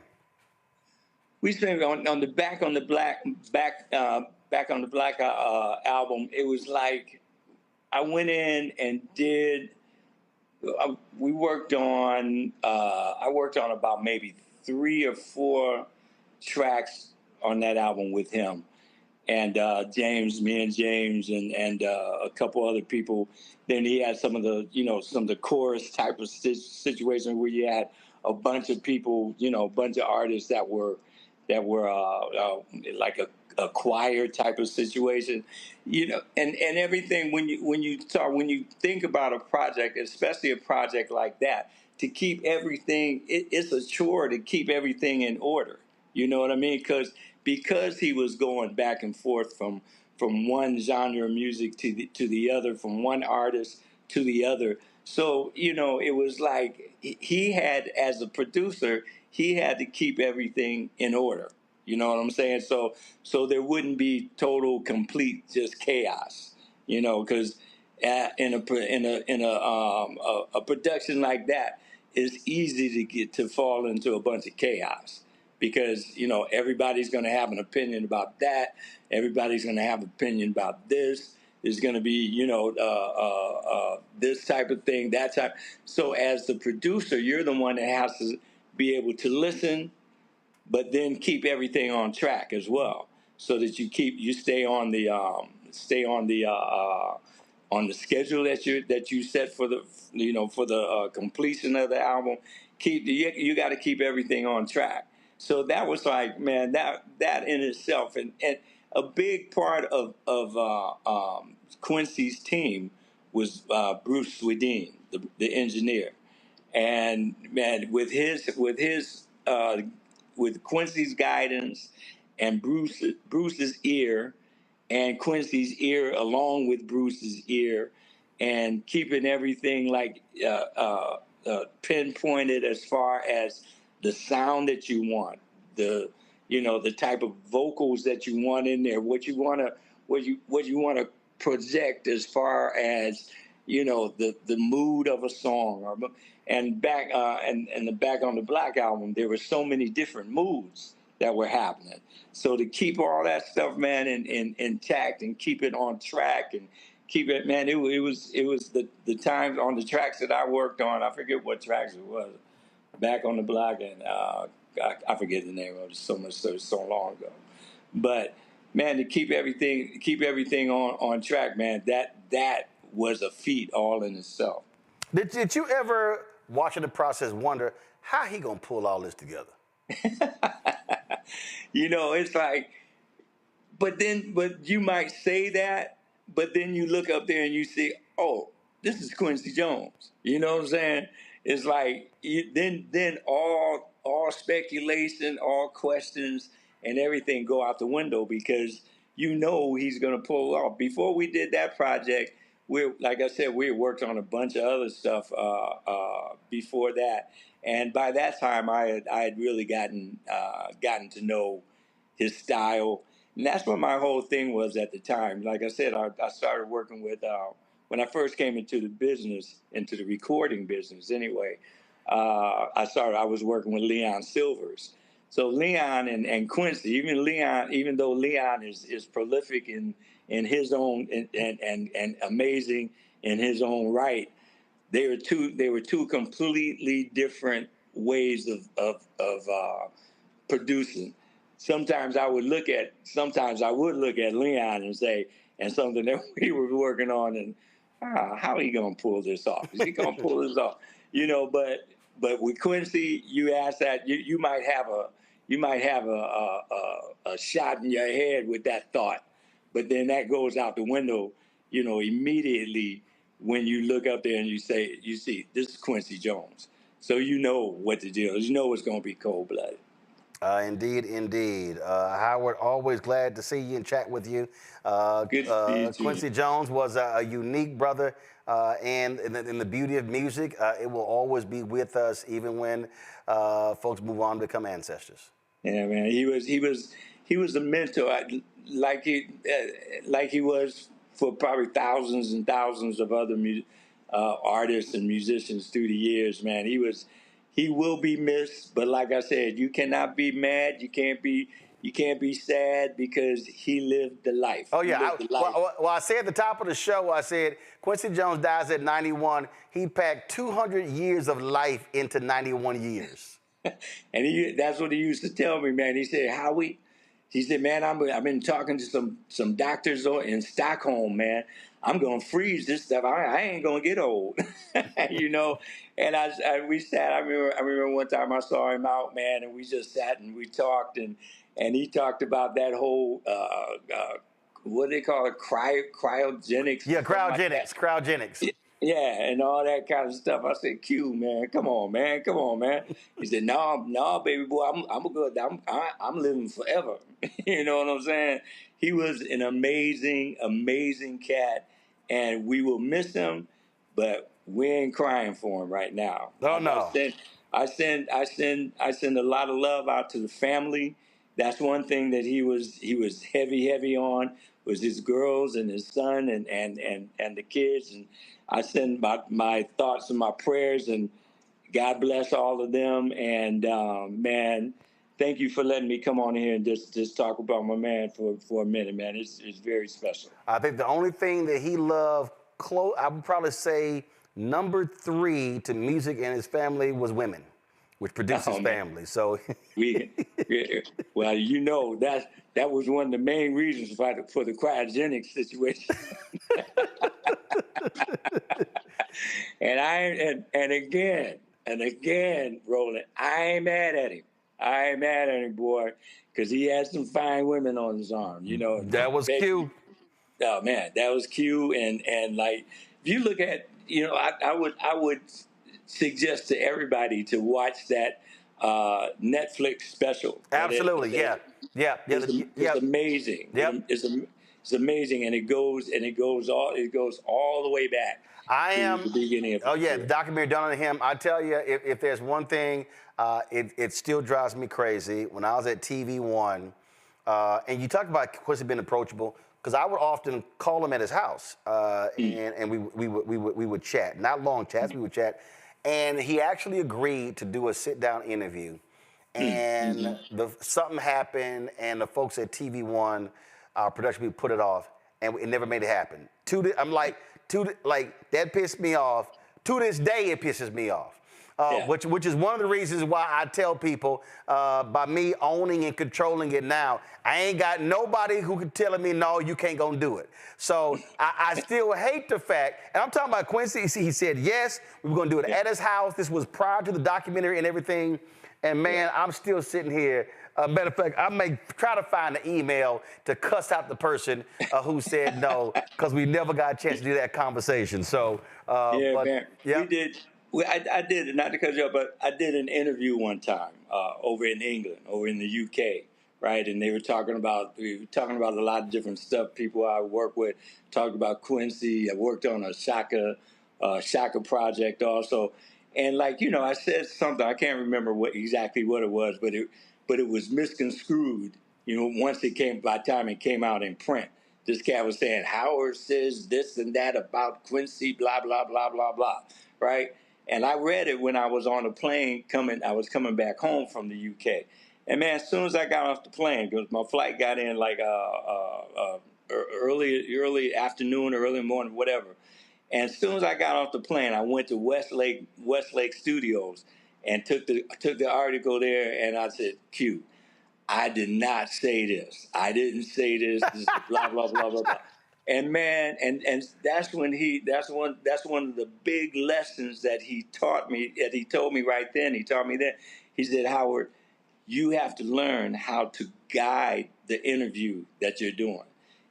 We spent on the back on the black album. It was like I went in and did. We worked on. I worked on about maybe 3 or 4 tracks on that album with him, and me and James, and a couple other people. Then he had some of the chorus type of situation where you had a bunch of people, you know, a bunch of artists that were like a choir type of situation, you know, and everything. When you think about a project, especially a project like that, to keep everything, it's a chore to keep everything in order. You know what I mean? Because he was going back and forth from one genre of music to the other, from one artist to the other. So, you know, it was like he had, as a producer, he had to keep everything in order. You know what I'm saying? So there wouldn't be total, complete, just chaos. You know, because in a production like that, it's easy to fall into a bunch of chaos, because, you know, everybody's going to have an opinion about that. Everybody's going to have an opinion about this. There's going to be, you know, this type of thing, that type. So as the producer, you're the one that has to be able to listen, but then keep everything on track as well, so that you stay on the schedule that you set for the completion of the album. You got to keep everything on track. So that was like, man, that in itself, and a big part of Quincy's team was Bruce Swedien, the engineer, and man, with Quincy's guidance and Bruce's ear, and Quincy's ear along with Bruce's ear, and keeping everything like pinpointed as far as the sound that you want, the type of vocals that you want in there, what you want to project as far as, you know, the mood of a song. And back and the Back on the Black album, there were so many different moods that were happening. So to keep all that stuff, man, intact, and keep it on track, and keep it, man, it was the times on the tracks that I worked on. I forget what tracks it was. Back on the Block, and I forget the name of it. So long ago. But man, to keep everything on track, man, that was a feat all in itself. Did you ever, watching the process, wonder how he gonna pull all this together? You know, it's like, but you might say that, but then you look up there and you see, oh, this is Quincy Jones. You know what I'm saying? It's like then all speculation, all questions, and everything go out the window, because you know he's going to pull off. Before we did that project, like I said, we had worked on a bunch of other stuff before that, and by that time, I had really gotten to know his style, and that's what my whole thing was at the time. Like I said, I started working with when I first came into the business, into the recording business. Anyway, I was working with Leon Silvers. So Leon and Quincy, even though Leon is prolific in his own and amazing in his own right, they were two completely different ways of producing. Sometimes I would look at Leon and say, and something that we were working on, and how are you gonna pull this off? Is he gonna pull this off? But with Quincy, you ask that you might have a shot in your head with that thought, but then that goes out the window, immediately when you look up there and you see this is Quincy Jones. So you know what the deal is. You know it's going to be cold-blooded. Indeed. Howard, always glad to see you and chat with you. Good to see you too. Quincy Jones was a unique brother, and in the beauty of music, it will always be with us, even when folks move on to become ancestors. Yeah, man, he was a mentor, like he was for probably thousands and thousands of other artists and musicians through the years. Man, he will be missed, but like I said, you cannot be mad. You can't be sad because he lived the life. Oh yeah. I said at the top of the show, I said Quincy Jones dies at 91. He packed 200 years of life into 91 years. And that's what he used to tell me, man. He said, Howie, he said, man, I've been talking to some doctors in Stockholm, man. I'm gonna freeze this stuff. I ain't gonna get old, And we sat. I remember one time I saw him out, man, and we just sat and we talked, and he talked about that whole what do they call it, cryogenics? Yeah, cryogenics. Yeah, and all that kind of stuff. I said, Q, man, come on, man. He said, no, baby boy, I'm good. I'm living forever. You know what I'm saying? He was an amazing, amazing cat, and we will miss him, but we ain't crying for him right now. Oh no. I send a lot of love out to the family. That's one thing that he was heavy on, was his girls and his son and the kids. And I send my thoughts and my prayers, and God bless all of them. And man, thank you for letting me come on here and just talk about my man for a minute, man. It's very special. I think the only thing that he loved I would probably say number 3 to music and his family was women, which produced his family. So well, that was one of the main reasons for the cryogenic situation. and again, Roland, I ain't mad at him, boy, because he had some fine women on his arm. That was Q. Oh man, that was Q. And like, if you look at, I would suggest to everybody to watch that Netflix special. Absolutely, yeah. It's amazing. Yep. It's amazing, and it goes all the way back. To the beginning of the documentary done on him. I tell you, if there's one thing, it still drives me crazy. When I was at TV One, and you talk about Quincy being approachable, because I would often call him at his house, and we would chat. Not long chats, we would chat. And he actually agreed to do a sit-down interview. And something happened, and the folks at TV One, our production people, put it off, and it never made it happen. That pissed me off. To this day, it pisses me off. Which is one of the reasons why I tell people, by me owning and controlling it now, I ain't got nobody who can tell me, no, you can't go do it. So I still hate the fact, and I'm talking about Quincy, he said, yes, we were gonna do it at his house. This was prior to the documentary and everything. And man, I'm still sitting here. Matter of fact, I may try to find an email to cuss out the person who said no, because we never got a chance to do that conversation. So, man, we did. I did, not to cut you off, but I did an interview one time over in England, over in the UK, right? And we were talking about a lot of different stuff. People I work with talked about Quincy. I worked on a Shaka project also, and like I said something, I can't remember exactly what it was, but it was misconstrued. Once by the time it came out in print, this cat was saying Howard says this and that about Quincy, blah blah blah blah blah, right? And I read it when I was on a plane I was coming back home from the UK. And man, as soon as I got off the plane, because my flight got in like early afternoon, early morning, whatever. And as soon as I got off the plane, I went to Westlake Studios and took the article there, and I said, Q, I did not say this. I didn't say this. This is blah blah blah blah blah. And man, and that's one of the big lessons that he taught me. That he told me right then. He taught me that. He said, Howard, you have to learn how to guide the interview that you're doing.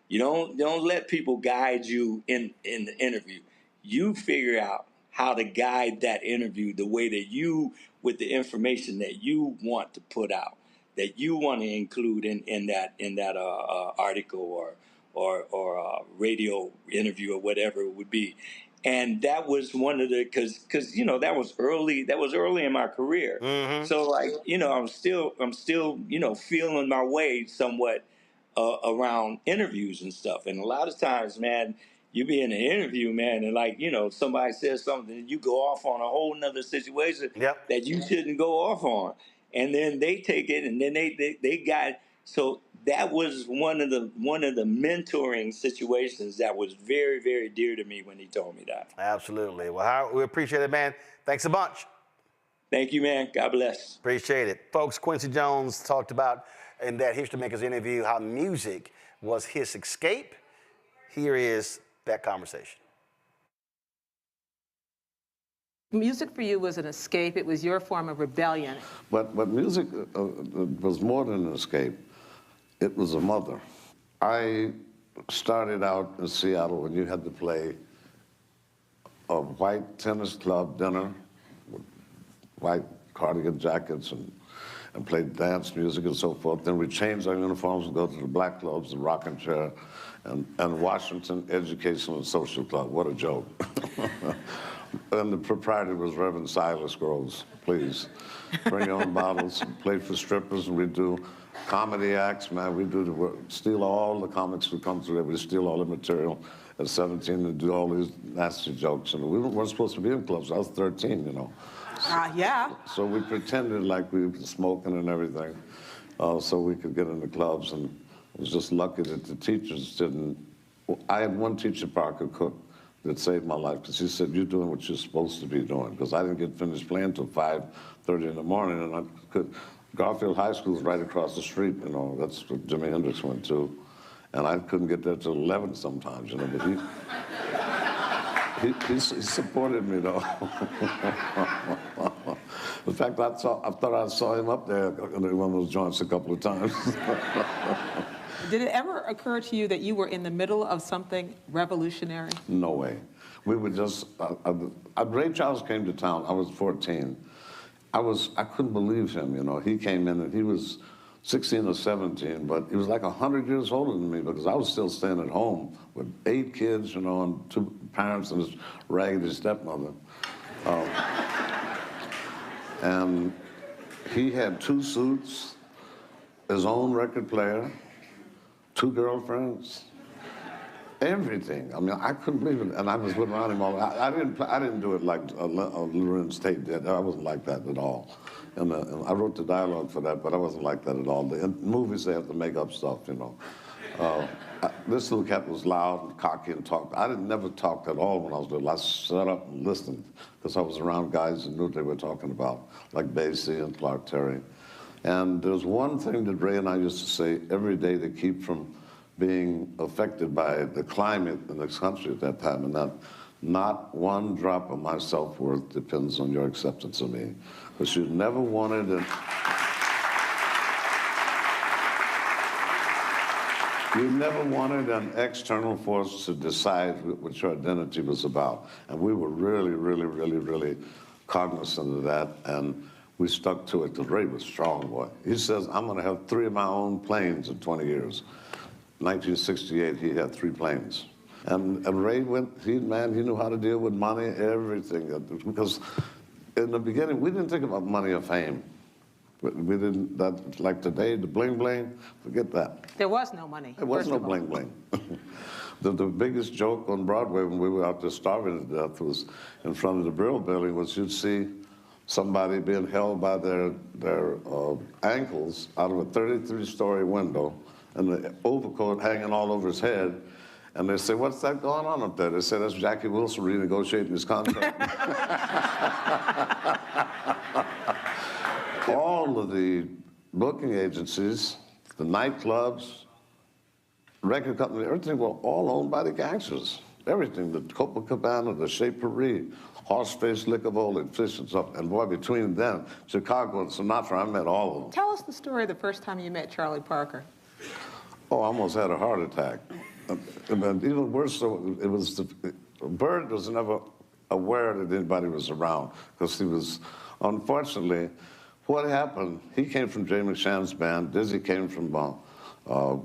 You don't let people guide you in the interview. You figure out how to guide that interview the way that with the information that you want to put out, that you want to include in that article or radio interview or whatever it would be. And that was one of the because that was early in my career. Mm-hmm. So I'm still feeling my way somewhat around interviews and stuff. And a lot of times, man, you be in an interview, man, and somebody says something and you go off on a whole nother situation that you shouldn't go off on. And then they take it and then they got so that was one of the mentoring situations that was very, very dear to me when he told me that. Absolutely. Well, Howard, we appreciate it, man. Thanks a bunch. Thank you, man. God bless. Appreciate it. Folks, Quincy Jones talked about in that History Makers interview how music was his escape. Here is that conversation. Music for you was an escape. It was your form of rebellion. But music was more than an escape. It was a mother. I started out in Seattle when you had to play a white tennis club dinner with white cardigan jackets and played dance music and so forth. Then we changed our uniforms and go to the black clubs, the Rocking Chair, and Washington Educational and Social Club. What a joke. And the proprietor was Reverend Silas Groves. Please, bring your own bottles, play for strippers, and we do comedy acts, man. We steal all the comics who come through there. We steal all the material at 17 and do all these nasty jokes. And we weren't supposed to be in clubs. I was 13, Yeah. So we pretended like we were smoking and everything so we could get in the clubs. And I was just lucky that the teachers didn't. I had one teacher, Parker Cook, that saved my life because he said, you're doing what you're supposed to be doing. Because I didn't get finished playing until 5:30 in the morning. And I could. Garfield High School is right across the street, that's where Jimi Hendrix went to. And I couldn't get there till 11 sometimes, but he supported me, though. In fact, I thought I saw him up there in one of those joints a couple of times. Did it ever occur to you that you were in the middle of something revolutionary? No way. We were just, Ray Charles came to town, I was 14. I couldn't believe him, He came in and he was 16 or 17, but he was like 100 years older than me because I was still staying at home with 8 kids, and 2 parents and his raggedy stepmother. And he had 2 suits, his own record player, 2 girlfriends, everything. I couldn't believe it, and I was around him all. I didn't do it like Lorenz Tate did. I wasn't like that at all. And I wrote the dialogue for that, but I wasn't like that at all. In movies, they have to make up stuff, This little cat was loud and cocky and talked. I never talked at all when I was little. I sat up and listened because I was around guys who knew what they were talking about, like Basie and Clark Terry. And there's one thing that Ray and I used to say every day to keep from being affected by the climate in this country at that time, and that not one drop of my self-worth depends on your acceptance of me. Because you never wanted an... You never wanted an external force to decide what your identity was about. And we were really, really, really, really cognizant of that. And we stuck to it because Ray was strong, boy. He says, I'm going to have 3 of my own planes in 20 years. 1968, he had 3 planes. And Ray he knew how to deal with money, everything. Because in the beginning, we didn't think about money or fame. We didn't, like today, the bling bling, forget that. There was no money. There was no bling bling. The biggest joke on Broadway when we were out there starving to death was in front of the Brill Building was you'd see somebody being held by their ankles out of a 33-story window and the overcoat hanging all over his head. And they say, what's that going on up there? They say, that's Jackie Wilson renegotiating his contract. All of the booking agencies, the nightclubs, record company, everything were all owned by the gangsters. Everything, the Copacabana, the Chez Paris, Horseface, Liquor Bowl, and Fish and stuff. And boy, between them, Chicago and Sinatra, I met all of them. Tell us the story of the first time you met Charlie Parker. Oh, I almost had a heart attack. And even worse, so it was Bird was never aware that anybody was around because he was, unfortunately, what happened, he came from Jay McShann's band, Dizzy came from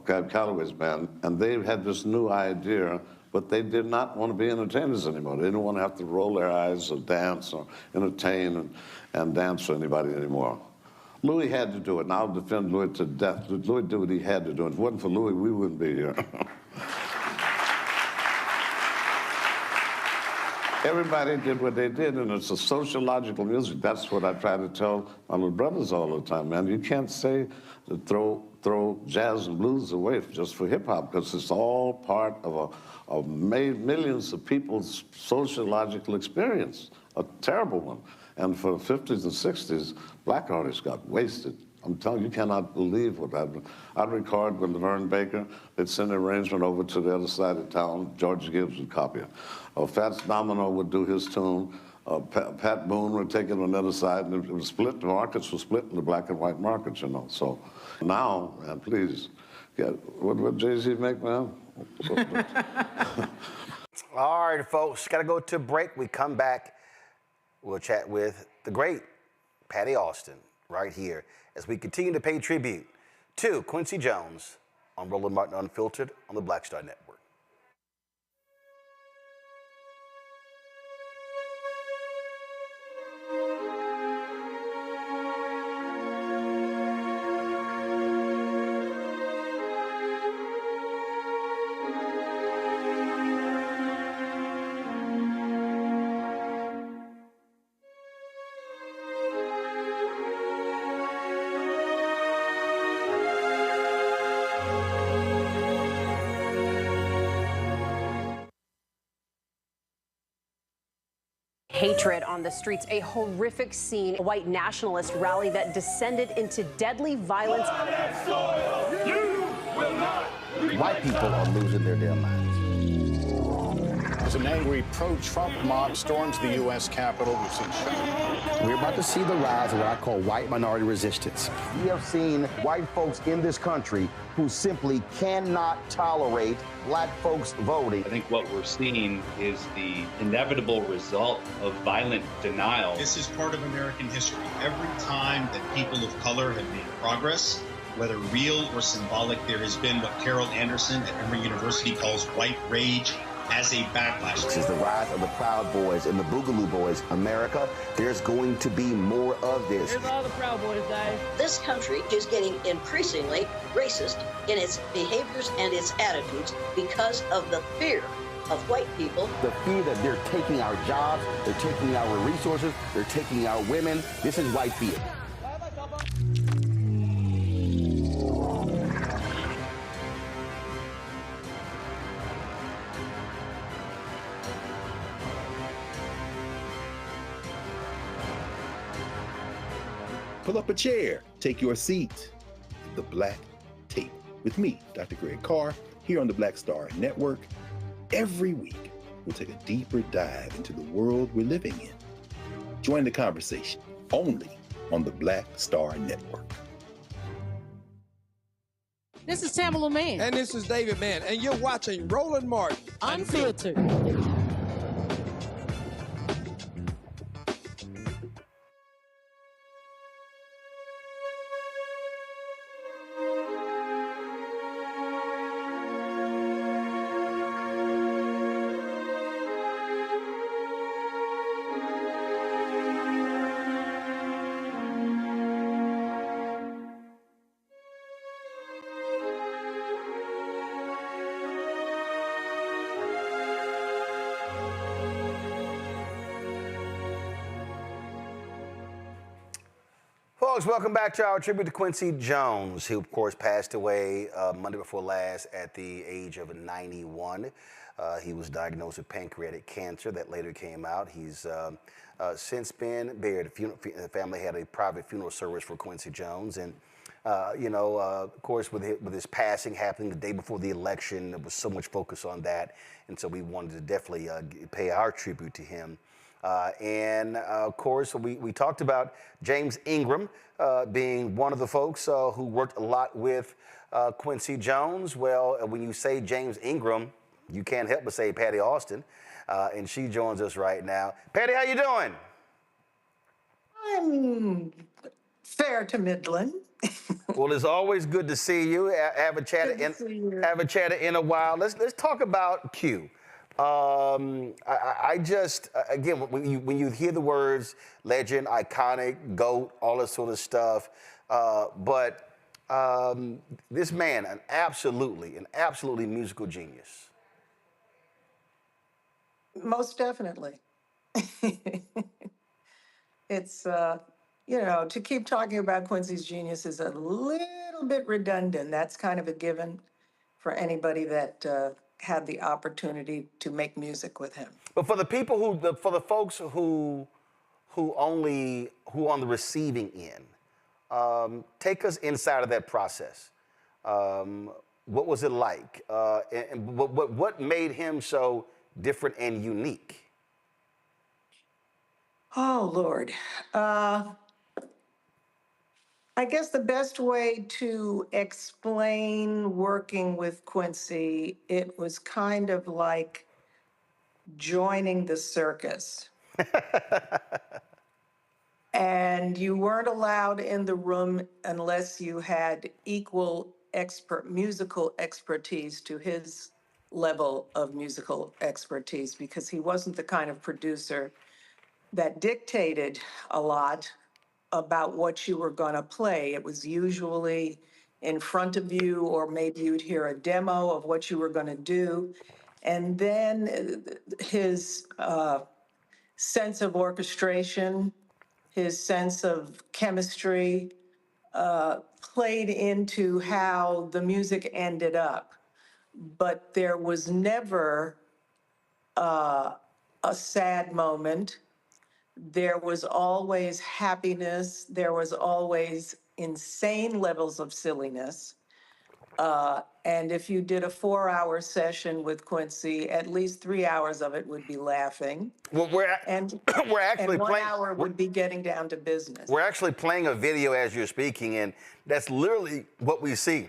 Cab Calloway's band, and they had this new idea, but they did not want to be entertainers anymore. They didn't want to have to roll their eyes or dance or entertain and dance for anybody anymore. Louis had to do it, and I'll defend Louis to death. Louis did what he had to do. If it wasn't for Louis, we wouldn't be here. Everybody did what they did, and it's a sociological music. That's what I try to tell my little brothers all the time, man. You can't say to throw jazz and blues away just for hip-hop, because it's all part of millions of people's sociological experience, a terrible one. And for the 50s and 60s, black artists got wasted. I'm telling you, you cannot believe what I'd record with Laverne Baker. They'd send an arrangement over to the other side of town. George Gibbs would copy it. Fats Domino would do his tune. Pat Boone would take it on the other side, and it was split. The markets were split in the black and white markets, you know. So now, man, please, what Jay-Z make, man? All right, folks, got to go to a break. We come back, we'll chat with the great Patti Austin right here as we continue to pay tribute to Quincy Jones on Roland Martin Unfiltered on the Black Star Network. Hatred on the streets, a horrific scene, a white nationalist rally that descended into deadly violence. White people are losing their damn minds. As an angry pro-Trump mob storms the U.S. Capitol, we've seen We're about to see the rise of what I call white minority resistance. We have seen white folks in this country who simply cannot tolerate black folks voting. I think what we're seeing is the inevitable result of violent denial. This is part of American history. Every time that people of color have made progress, whether real or symbolic, there has been what Carol Anderson at Emory University calls white rage as a backlash. This is the rise of the Proud Boys and the Boogaloo Boys. America, there's going to be more of this. Here's all the Proud Boys, guys. This country is getting increasingly racist in its behaviors and its attitudes because of the fear of white people. The fear that they're taking our jobs, they're taking our resources, they're taking our women. This is white fear. Pull up a chair, take your seat. The Black Tape with me, Dr. Greg Carr, here on the Black Star Network. Every week, we'll take a deeper dive into the world we're living in. Join the conversation only on the Black Star Network. This is Tamala Mann. And this is David Mann. And you're watching Roland Martin Unfiltered. Folks, welcome back to our tribute to Quincy Jones, who, of course, passed away Monday before last at the age of 91. He was diagnosed with pancreatic cancer that later came out. He's since been buried. The family had a private funeral service for Quincy Jones. And, of course, with his passing happening the day before the election, there was so much focus on that. And so we wanted to definitely pay our tribute to him. Of course, we talked about James Ingram being one of the folks who worked a lot with Quincy Jones. Well, when you say James Ingram, you can't help but say Patti Austin, and she joins us right now. Patti, how you doing? I'm fair to middling. Well, it's always good to see you. Haven't chatted in a while. Let's talk about Q. I just, again, when you hear the words legend, iconic, GOAT, all this sort of stuff, but this man, an absolutely musical genius. Most definitely. It's, to keep talking about Quincy's genius is a little bit redundant. That's kind of a given for anybody that had the opportunity to make music with him. But for the people for the folks who on the receiving end, take us inside of that process. What was it like? And what made him so different and unique? Oh, Lord. I guess the best way to explain working with Quincy, it was kind of like joining the circus. And you weren't allowed in the room unless you had equal musical expertise to his level of musical expertise, because he wasn't the kind of producer that dictated a lot about what you were going to play. It was usually in front of you, or maybe you'd hear a demo of what you were going to do. And then his sense of orchestration, his sense of chemistry played into how the music ended up. But there was never a sad moment. There was always happiness. There was always insane levels of silliness. And if you did a 4-hour session with Quincy, at least 3 hours of it would be laughing. Well, we're actually and 1 playing. hour would be getting down to business. We're actually playing a video as you're speaking, and that's literally what we see.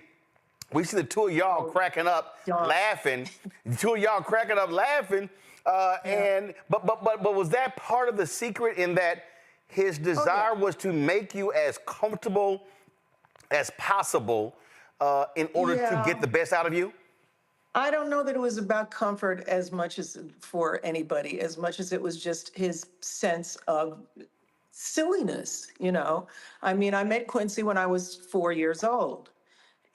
We see the two of y'all cracking up, laughing. The two of y'all cracking up, laughing. But was that part of the secret, in that his desire was to make you as comfortable as possible in order to get the best out of you? I don't know that it was about comfort as much as for anybody, as much as it was just his sense of silliness, I mean, I met Quincy when I was 4 years old.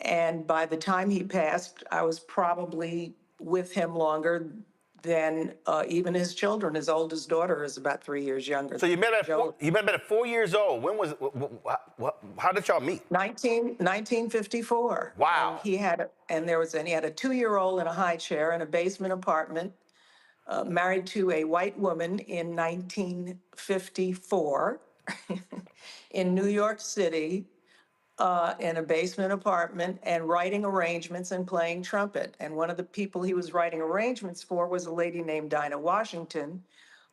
And by the time he passed, I was probably with him longer than even his children. His oldest daughter is about 3 years younger. So you met at 4 years old. When was how did y'all meet? 1954. Wow. And he had a 2-year-old in a high chair in a basement apartment, married to a white woman in 1954 in New York City. In a basement apartment, and writing arrangements and playing trumpet. And one of the people he was writing arrangements for was a lady named Dinah Washington,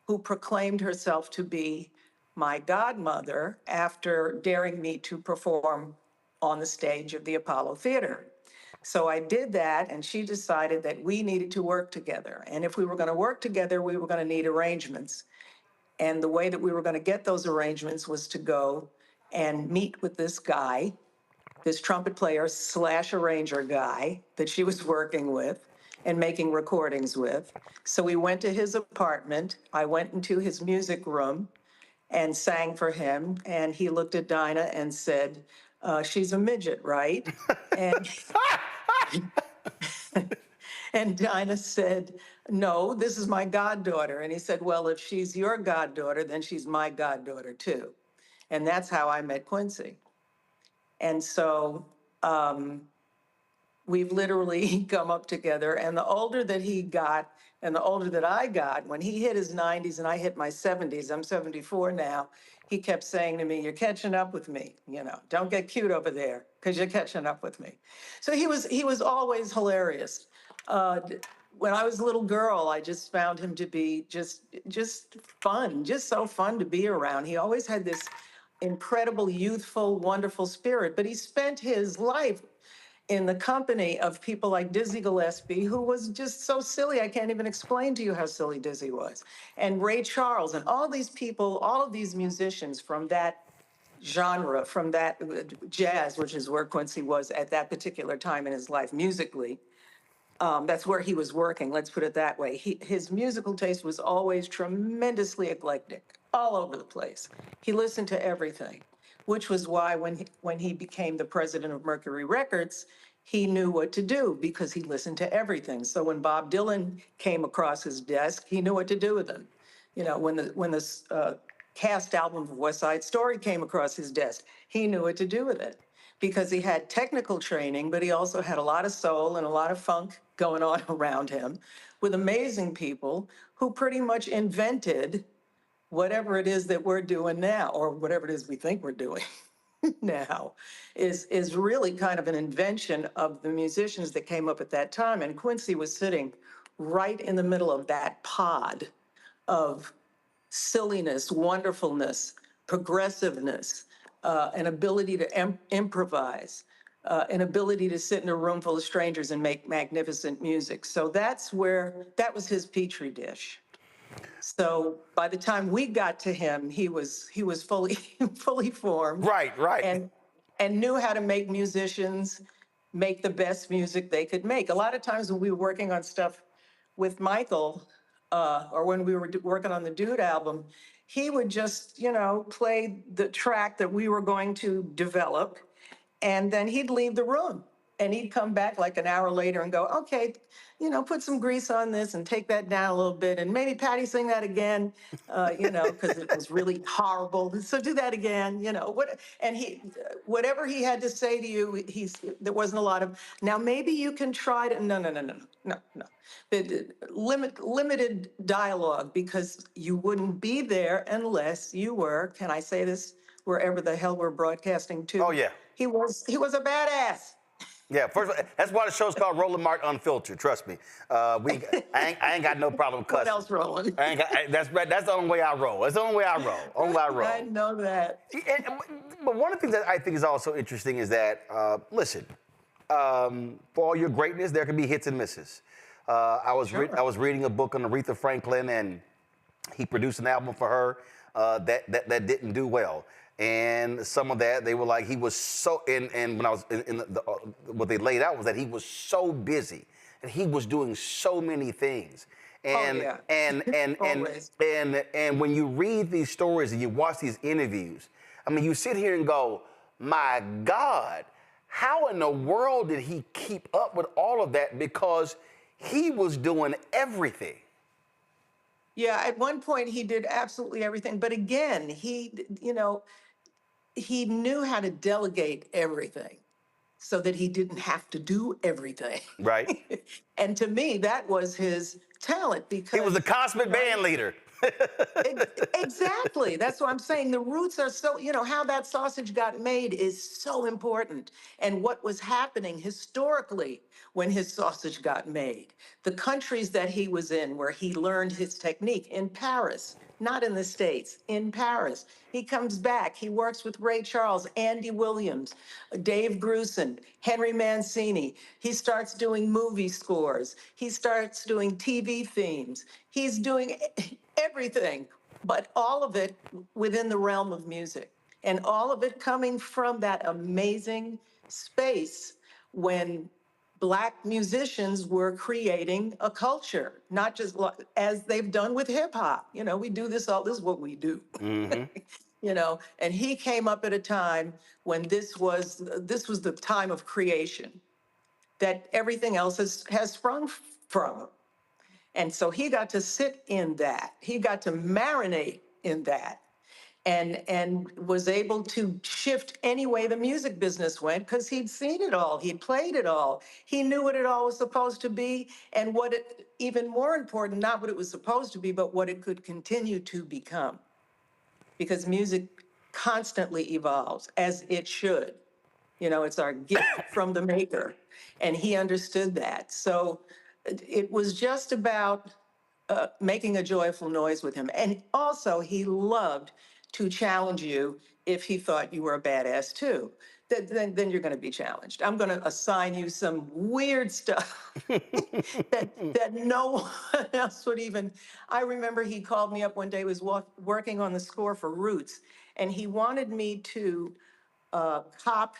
who proclaimed herself to be my godmother after daring me to perform on the stage of the Apollo Theater. So I did that, and she decided that we needed to work together. And if we were going to work together, we were going to need arrangements. And the way that we were going to get those arrangements was to go and meet with this guy, this trumpet player / arranger guy that she was working with and making recordings with. So we went to his apartment. I went into his music room and sang for him. And he looked at Dinah and said, she's a midget, right? And Dinah said, no, this is my goddaughter. And he said, well, if she's your goddaughter, then she's my goddaughter too. And that's how I met Quincy. And so we've literally come up together. And the older that he got and the older that I got, when he hit his 90s and I hit my 70s, I'm 74 now, he kept saying to me, "You're catching up with me, don't get cute over there because you're catching up with me." So he was always hilarious. When I was a little girl, I just found him to be just fun, just so fun to be around. He always had this incredible, youthful, wonderful spirit, but he spent his life in the company of people like Dizzy Gillespie, who was just so silly. I can't even explain to you how silly Dizzy was. And Ray Charles and all these people, all of these musicians from that genre, from that jazz, which is where Quincy was at that particular time in his life musically. That's where he was working, let's put it that way. His musical taste was always tremendously eclectic, all over the place. He listened to everything, which was why when he became the president of Mercury Records, he knew what to do because he listened to everything. So when Bob Dylan came across his desk, he knew what to do with him. When the cast album of West Side Story came across his desk, he knew what to do with it because he had technical training, but he also had a lot of soul and a lot of funk going on around him with amazing people who pretty much invented whatever it is that we're doing now, or whatever it is we think we're doing now, is really kind of an invention of the musicians that came up at that time. And Quincy was sitting right in the middle of that pod of silliness, wonderfulness, progressiveness, an ability to improvise, an ability to sit in a room full of strangers and make magnificent music. So that was his petri dish. So by the time we got to him, he was fully formed. Right. And knew how to make musicians make the best music they could make. A lot of times when we were working on stuff with Michael, or when we were working on the Dude album, he would just, play the track that we were going to develop, and then he'd leave the room. And he'd come back like an hour later and go, "Okay, put some grease on this and take that down a little bit. And maybe Patti sing that again, because it was really horrible. So do that again, And whatever he had to say to you, there wasn't a lot of, now maybe you can try to, no. Limited dialogue, because you wouldn't be there unless you were, can I say this, wherever the hell we're broadcasting to? Oh, yeah. He was a badass. Yeah, first of all, that's why the show's called Roland Martin Unfiltered. Trust me, I ain't got no problem cussing. What else, Roland? That's the only way I roll. That's the only way I roll. I know that. But one of the things that I think is also interesting is that, listen, for all your greatness, there can be hits and misses. I was reading a book on Aretha Franklin, and he produced an album for her that didn't do well. And some of that, they were like, he was so, and when I was in what they laid out was that he was so busy and he was doing so many things. And and when you read these stories and you watch these interviews, I mean, you sit here and go, my God, how in the world did he keep up with all of that? Because he was doing everything. Yeah, at one point he did absolutely everything. But again, he knew how to delegate everything so that he didn't have to do everything. Right. And to me, that was his talent, because he was the cosmic band leader. Exactly. That's what I'm saying. The roots are so, how that sausage got made is so important. And what was happening historically when his sausage got made, the countries that he was in where he learned his technique, in Paris, not in the States, in Paris. He comes back, he works with Ray Charles, Andy Williams, Dave Grusin, Henry Mancini. He starts doing movie scores. He starts doing TV themes. He's doing everything, but all of it within the realm of music, and all of it coming from that amazing space when Black musicians were creating a culture, not just as they've done with hip hop. We do this, this is what we do. Mm-hmm. And he came up at a time when this was the time of creation that everything else has sprung from. And so he got to sit in that. He got to marinate in that. and was able to shift any way the music business went because he'd seen it all, he'd played it all, he knew what it all was supposed to be, and what it, even more important, not what it was supposed to be, but what it could continue to become. Because music constantly evolves, as it should. You know, it's our gift from the maker, and he understood that. So it was just about making a joyful noise with him. And also, he loved to challenge you if he thought you were a badass too. Then you're going to be challenged. I'm going to assign you some weird stuff that no one else would even. I remember he called me up one day, was working on the score for Roots, and he wanted me to cop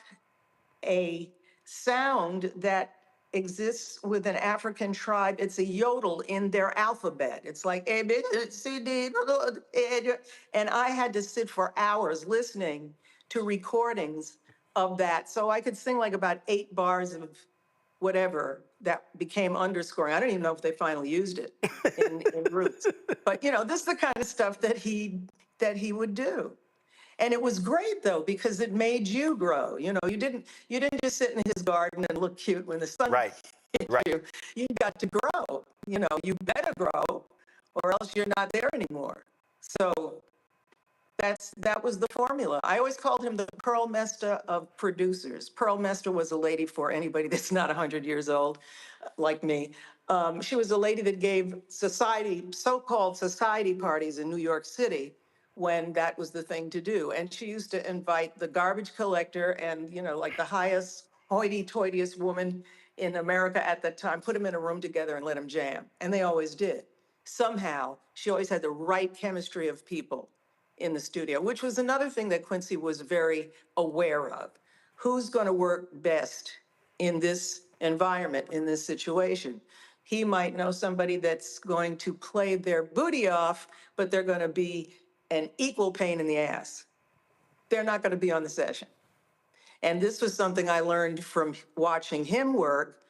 a sound that exists with an African tribe. It's a yodel in their alphabet. It's like A, B, C, D, and I had to sit for hours listening to recordings of that. So I could sing like about 8 bars of whatever that became underscoring. I don't even know if they finally used it in Roots. But you know, this is the kind of stuff that he would do. And it was great though, because it made you grow. You know, you didn't just sit in his garden and look cute when the sun hit you. You got to grow. You know, you better grow or else you're not there anymore. So that was the formula. I always called him the Pearl Mesta of producers. Pearl Mesta was a lady, for anybody that's not 100 years old, like me. She was a lady that gave so-called society parties in New York City when that was the thing to do. And she used to invite the garbage collector and, you know, like the highest hoity-toityest woman in America at that time, put them in a room together and let them jam. And they always did. Somehow, she always had the right chemistry of people in the studio, which was another thing that Quincy was very aware of. Who's going to work best in this environment, in this situation? He might know somebody that's going to play their booty off, but they're going to be an equal pain in the ass. They're not going to be on the session. And this was something I learned from watching him work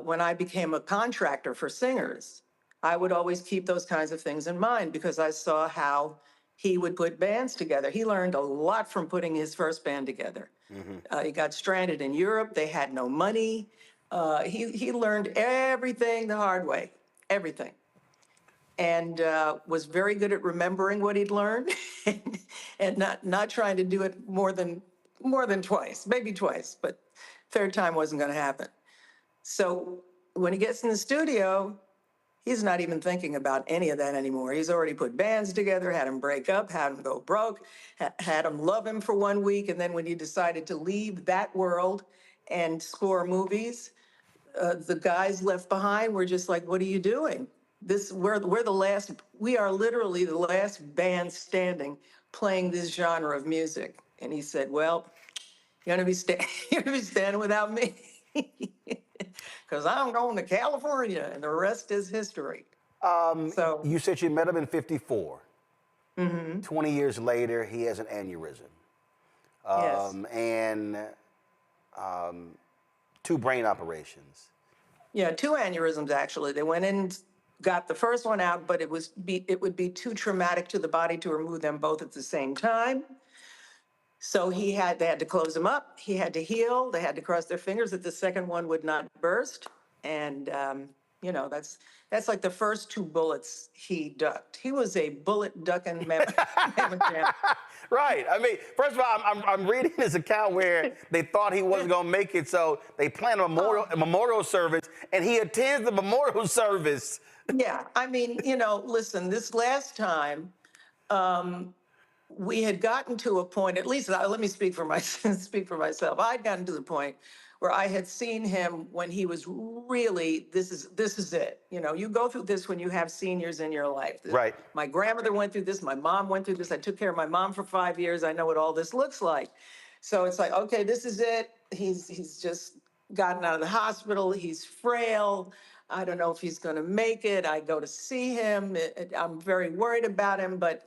when I became a contractor for singers. I would always keep those kinds of things in mind because I saw how he would put bands together. He learned a lot from putting his first band together. He got stranded in Europe. They had no money. He learned everything the hard way, everything. And was very good at remembering what he'd learned and not trying to do it more than twice, maybe twice, but third time wasn't going to happen. So when he gets in the studio, he's not even thinking about any of that anymore. He's already put bands together, had them break up, had them go broke, had them love him for 1 week. And then when he decided to leave that world and score movies, the guys left behind were just like, what are you doing? We're the last, we are literally the last band standing playing this genre of music. And he said, well, you're gonna be standing without me. Because I'm going to California, and the rest is history. So you said you met him in 54. 20 years later, he has an aneurysm. And 2 brain operations. Yeah, 2 aneurysms, actually. They went in, got the first one out, but it would be too traumatic to the body to remove them both at the same time. So they had to close him up. He had to heal. They had to cross their fingers that the second one would not burst. And, you know, that's like the first 2 bullets he ducked. He was a bullet ducking mammoth. Right. I mean, first of all, I'm reading his account where they thought he wasn't going to make it, so they planned a memorial service, and he attends the memorial service. Yeah. I mean, you know, listen, this last time, we had gotten to a point, at least let me speak for myself. I'd gotten to the point where I had seen him when he was really, this is it. You know, you go through this when you have seniors in your life. Right. My grandmother went through this. My mom went through this. I took care of my mom for 5 years. I know what all this looks like. So it's like, okay, this is it. He's just gotten out of the hospital. He's frail. I don't know if he's going to make it. I go to see him. I'm very worried about him, but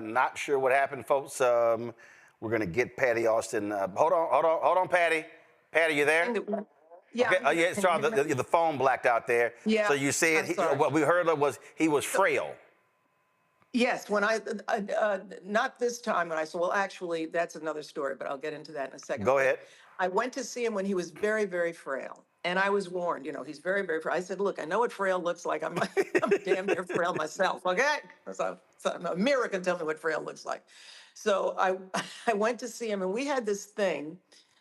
not sure what happened, folks. We're going to get Patti Austin. Hold on, Patti. Patti, you there? Yeah. Okay. Yeah. Can Sorry, you hear me? the phone blacked out there. Yeah, So you said I'm sorry. what we heard of was he was frail. Yes, when not this time when I saw, well, actually, that's another story, but I'll get into that in a second. Go But ahead. I went to see him when he was very, very frail. And I was warned, he's very, very frail. I said, look, I know what frail looks like. I'm, I'm damn near frail myself, okay? So a mirror can tell me what frail looks like. So I went to see him, and we had this thing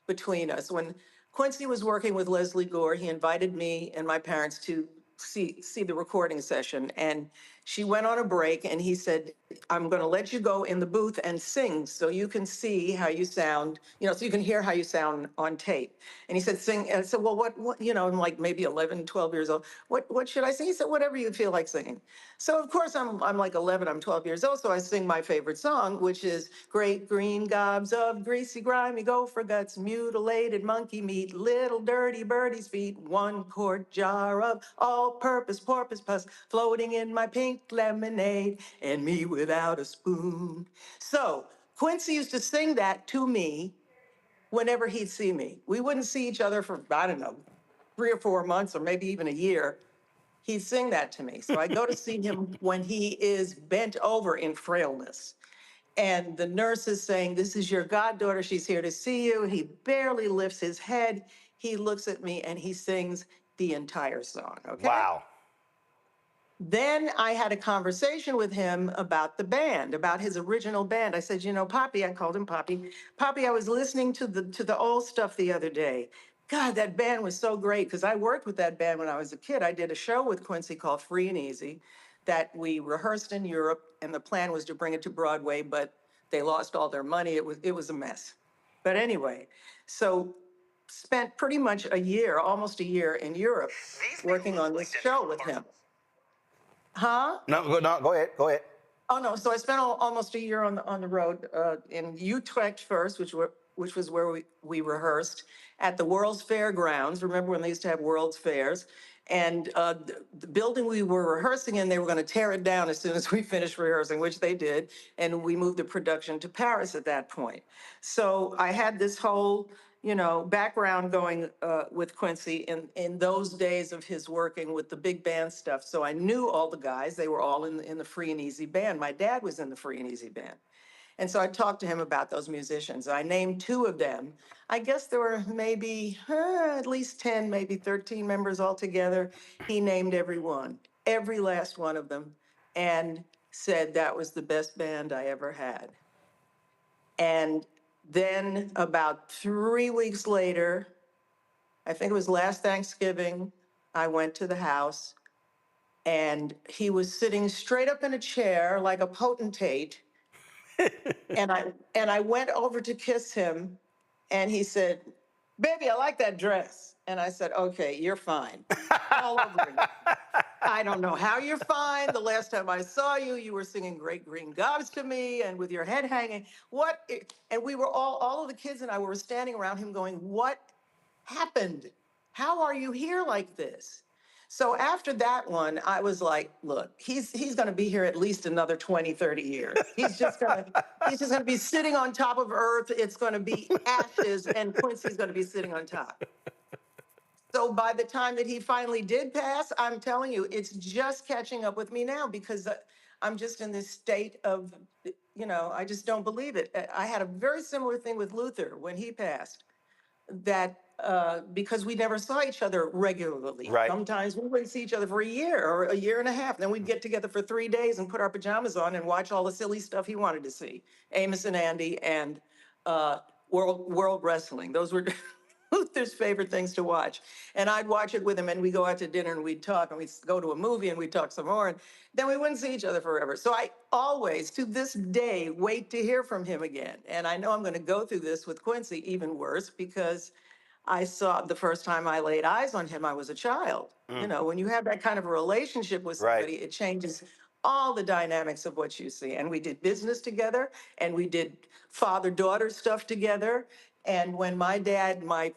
between us. When Quincy was working with Leslie Gore, he invited me and my parents to see the recording session. And she went on a break, and he said, I'm going to let you go in the booth and sing so you can see how you sound, so you can hear how you sound on tape. And he said, sing. And I said, well, what, I'm like maybe 11, 12 years old. What should I sing? He said, whatever you feel like singing. So of course I'm like 11, I'm 12 years old. So I sing my favorite song, which is Great Green Gobs of Greasy Grimy Gopher Guts, Mutilated Monkey Meat, Little Dirty Birdie's Feet, 1-quart jar of all-purpose porpoise pus floating in my pink lemonade, and me without a spoon. So Quincy used to sing that to me whenever he'd see me. We wouldn't see each other for, I don't know, 3 or 4 months or maybe even a year. He'd sing that to me. So I go to see him when he is bent over in frailness. And the nurse is saying, this is your goddaughter. She's here to see you. He barely lifts his head. He looks at me and he sings the entire song. Okay. Wow. Then I had a conversation with him about the band, about his original band. I said, Poppy, I called him Poppy. Poppy, I was listening to the old stuff the other day. God, that band was so great, because I worked with that band when I was a kid. I did a show with Quincy called Free and Easy that we rehearsed in Europe, and the plan was to bring it to Broadway, but they lost all their money. It was a mess. But anyway, so spent pretty much a year, almost a year in Europe working on this show with him. Huh? No, go ahead. Go ahead. Oh no! So I spent almost a year on the road in Utrecht first, which was where we rehearsed at the World's Fairgrounds. Remember when they used to have World's Fairs? And the building we were rehearsing in, they were going to tear it down as soon as we finished rehearsing, which they did. And we moved the production to Paris at that point. So I had this whole background going with Quincy in those days of his working with the big band stuff. So I knew all the guys. They were all in the Free and Easy band. My dad was in the Free and Easy band. And so I talked to him about those musicians. I named 2 of them. I guess there were maybe at least 10, maybe 13 members altogether. He named every one, every last one of them, and said that was the best band I ever had. And then about 3 weeks later, I think it was last Thanksgiving, I went to the house, and he was sitting straight up in a chair like a potentate. and I went over to kiss him, and he said, baby, I like that dress. And I said, okay, you're fine. All over again. I don't know how you're fine. The last time I saw you, you were singing Great Green Gobs to me and with your head hanging. And we were all of the kids and I were standing around him going, what happened? How are you here like this? So after that one, I was like, look, he's going to be here at least another 20, 30 years. He's just going to be sitting on top of earth. It's going to be ashes, and Quincy's going to be sitting on top. So by the time that he finally did pass, I'm telling you, it's just catching up with me now, because I'm just in this state of, I just don't believe it. I had a very similar thing with Luther when he passed, that because we never saw each other regularly. Right. Sometimes we wouldn't see each other for a year or a year and a half. Then we'd get together for 3 days and put our pajamas on and watch all the silly stuff he wanted to see. Amos and Andy and World Wrestling. Those were Luther's favorite things to watch. And I'd watch it with him, and we'd go out to dinner and we'd talk, and we'd go to a movie and we'd talk some more, and then we wouldn't see each other forever. So I always, to this day, wait to hear from him again. And I know I'm going to go through this with Quincy even worse, because I saw the first time I laid eyes on him, I was a child. When you have that kind of a relationship with somebody, it changes all the dynamics of what you see. And we did business together, and we did father-daughter stuff together. And when my dad, my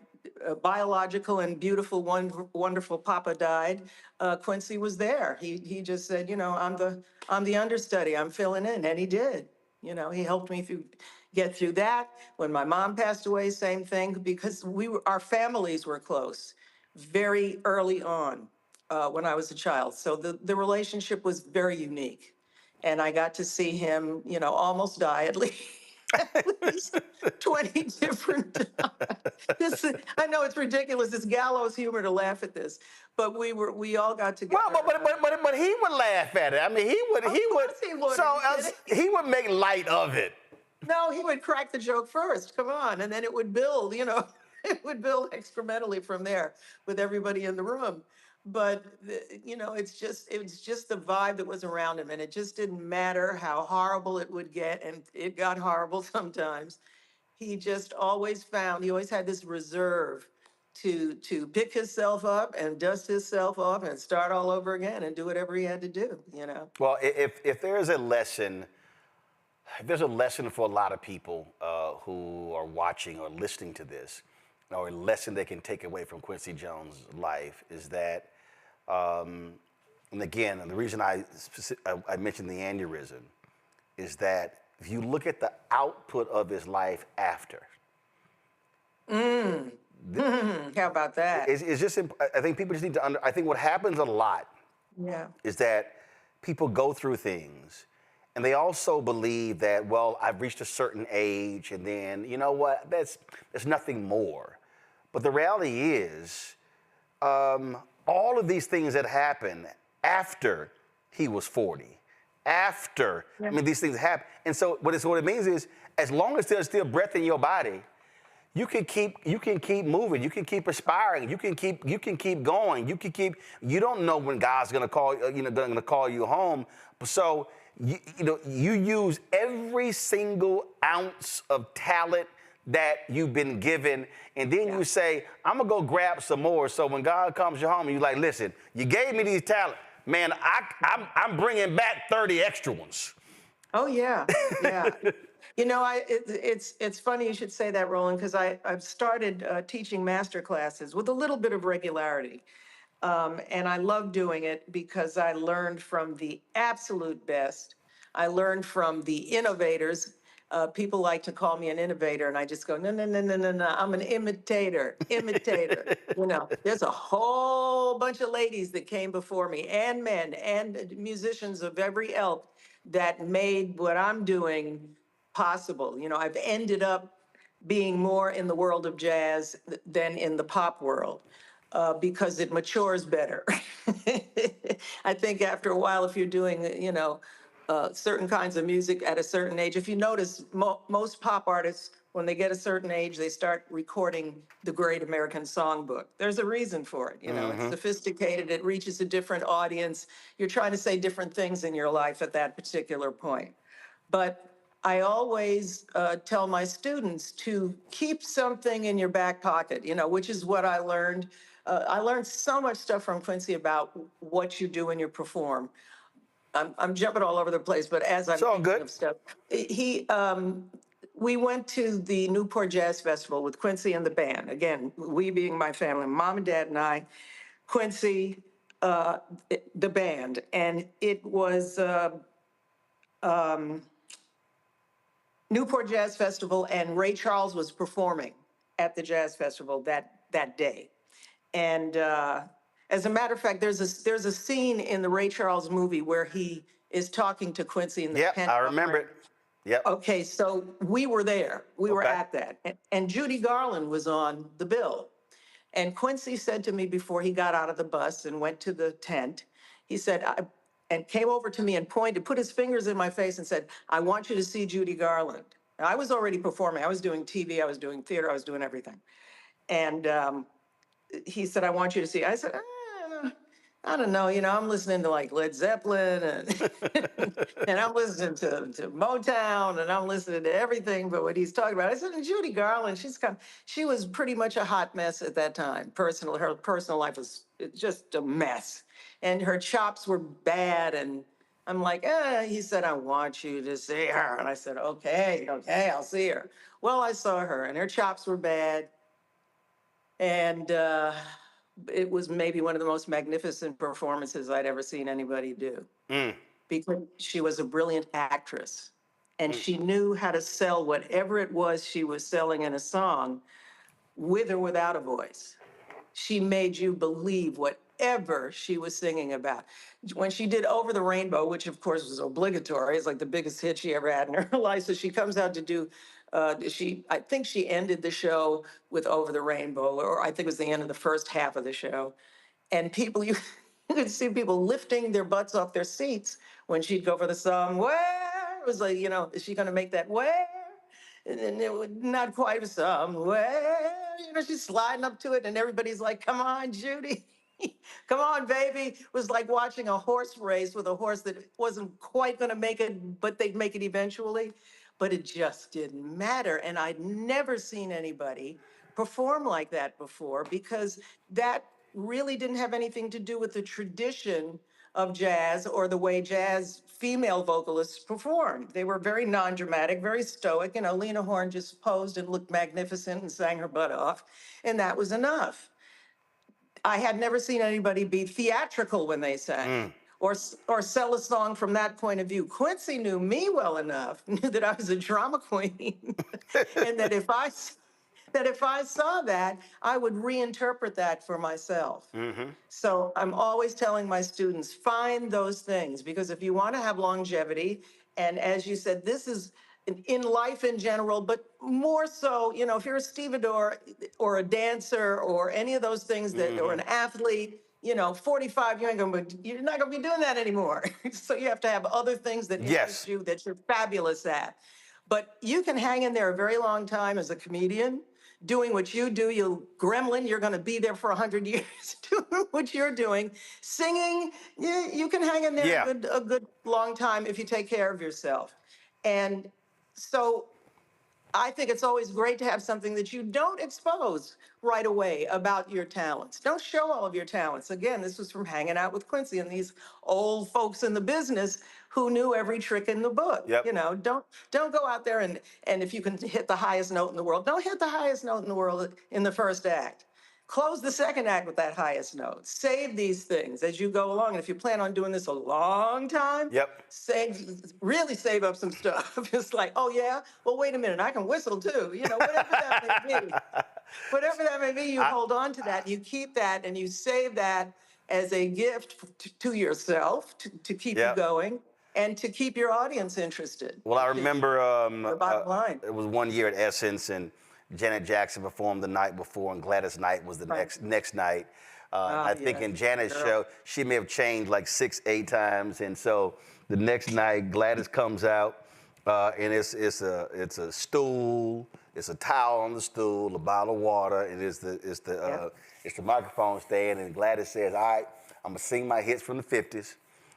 biological and beautiful, wonderful papa died, Quincy was there. He just said, I'm the understudy, I'm filling in, and he did. He helped me get through that. When my mom passed away, same thing, because our families were close, very early on when I was a child. So the relationship was very unique. And I got to see him, you know, almost die at least 20 different times. I know it's ridiculous. It's gallows humor to laugh at this, but we all got together. Well, but he would laugh at it. I mean, he would. He would make light of it. No, he would crack the joke first. Come on, and then it would build. You know, it would build incrementally from there with everybody in the room. But you know, it was just the vibe that was around him, and it just didn't matter how horrible it would get, and it got horrible sometimes. He just always had this reserve to pick himself up and dust himself off and start all over again and do whatever he had to do, you know. Well, if there's a lesson for a lot of people who are watching or listening to this, or a lesson they can take away from Quincy Jones' life, is that, and again, the reason I mentioned the aneurysm is that if you look at the output of his life after. How about that? It's just, I think people just need to I think what happens a lot is that people go through things and they also believe that, well, I've reached a certain age and then, you know what, there's nothing more. But the reality is, all of these things that happened after he was 40, after, I mean, these things happen. And so what it means is, as long as there's still breath in your body, you can keep moving, you can keep aspiring, you can keep going, you don't know when God's gonna call you home. So you use every single ounce of talent that you've been given, and then you say, I'm gonna go grab some more. So when God comes you home, and you're like, listen, you gave me these talents, man, I'm bringing back 30 extra ones. Oh yeah, yeah. You know, it's funny you should say that, Roland, because I've started teaching master classes with a little bit of regularity. And I love doing it because I learned from the absolute best. I learned from the innovators. People like to call me an innovator, and I just go, no, I'm an imitator. You know, there's a whole bunch of ladies that came before me, and men, and musicians of every ilk that made what I'm doing possible. You know, I've ended up being more in the world of jazz than in the pop world. Because it matures better. I think after a while, if you're doing, you know, certain kinds of music at a certain age, if you notice, most pop artists, when they get a certain age, they start recording the Great American Songbook. There's a reason for it, you know, it's sophisticated, it reaches a different audience. You're trying to say different things in your life at that particular point. But I always tell my students to keep something in your back pocket, you know, which is what I learned. I learned so much stuff from Quincy about what you do when you perform. I'm jumping all over the place, but as I'm thinking of stuff, we went to the Newport Jazz Festival with Quincy and the band. Again, we being my family, mom and dad and I, Quincy, the band, and it was Newport Jazz Festival, and Ray Charles was performing at the Jazz Festival that day. And as a matter of fact, there's a scene in the Ray Charles movie where he is talking to Quincy in the Yep, I remember it. Yep. Okay, so we were there. We were at that. And Judy Garland was on the bill. And Quincy said to me before he got out of the bus and went to the tent, he said, and came over to me and put his fingers in my face and said, I want you to see Judy Garland. Now, I was already performing. I was doing TV, I was doing theater, I was doing everything. And he said, I want you to see. I said, I don't know, you know, I'm listening to like Led Zeppelin and and I'm listening to Motown and I'm listening to everything but what he's talking about. I said, and Judy Garland, she was pretty much a hot mess at that time. Her personal life was just a mess. And her chops were bad. And I'm like, he said, I want you to see her. And I said, okay, I'll see her. Well, I saw her and her chops were bad. And it was maybe one of the most magnificent performances I'd ever seen anybody do. Because she was a brilliant actress. And she knew how to sell whatever it was she was selling in a song, with or without a voice. she made you believe whatever she was singing about. When she did Over the Rainbow, which of course was obligatory, it's like the biggest hit she ever had in her life. So she comes out to do, I think she ended the show with Over the Rainbow, or I think it was the end of the first half of the show. And people, you could see people lifting their butts off their seats when she'd go for the somewhere. It was like, is she going to make that where? And it would not quite somewhere. She's sliding up to it, and everybody's like, come on, Judy. Come on, baby. It was like watching a horse race with a horse that wasn't quite going to make it, but they'd make it eventually. But it just didn't matter. And I'd never seen anybody perform like that before, because that really didn't have anything to do with the tradition of jazz or the way jazz female vocalists performed. They were very non-dramatic, very stoic. Lena Horne just posed and looked magnificent and sang her butt off, and that was enough. I had never seen anybody be theatrical when they sang. Or sell a song from that point of view. Quincy knew me well enough, knew that I was a drama queen, and that if I saw that, I would reinterpret that for myself. So I'm always telling my students, find those things, because if you want to have longevity, and as you said, this is in life in general, but more so, if you're a stevedore or a dancer or any of those things that, or an athlete, 45, you're not going to be doing that anymore. So you have to have other things that interest you that you're fabulous at. But you can hang in there a very long time as a comedian, doing what you do. You gremlin, you're going to be there for 100 years doing what you're doing. Singing, you can hang in there a good long time if you take care of yourself. And so I think it's always great to have something that you don't expose right away about your talents. Don't show all of your talents. Again, this was from hanging out with Quincy and these old folks in the business who knew every trick in the book. Don't go out there and if you can hit the highest note in the world, don't hit the highest note in the world in the first act. Close the second act with that highest note. Save these things as you go along. And if you plan on doing this a long time, really save up some stuff. It's like, oh yeah, well, wait a minute, I can whistle too. Whatever that may be. Whatever that may be, you hold on to that, you keep that, and you save that as a gift to yourself to keep you going and to keep your audience interested. Well, I remember the bottom line. It was one year at Essence, and Janet Jackson performed the night before, and Gladys Knight was the next night. I think in Janet's show, she may have changed like 6-8 times, and so the next night, Gladys comes out, and it's a stool, it's a towel on the stool, a bottle of water, and it's the microphone stand, and Gladys says, "All right, I'm gonna sing my hits from the 50s,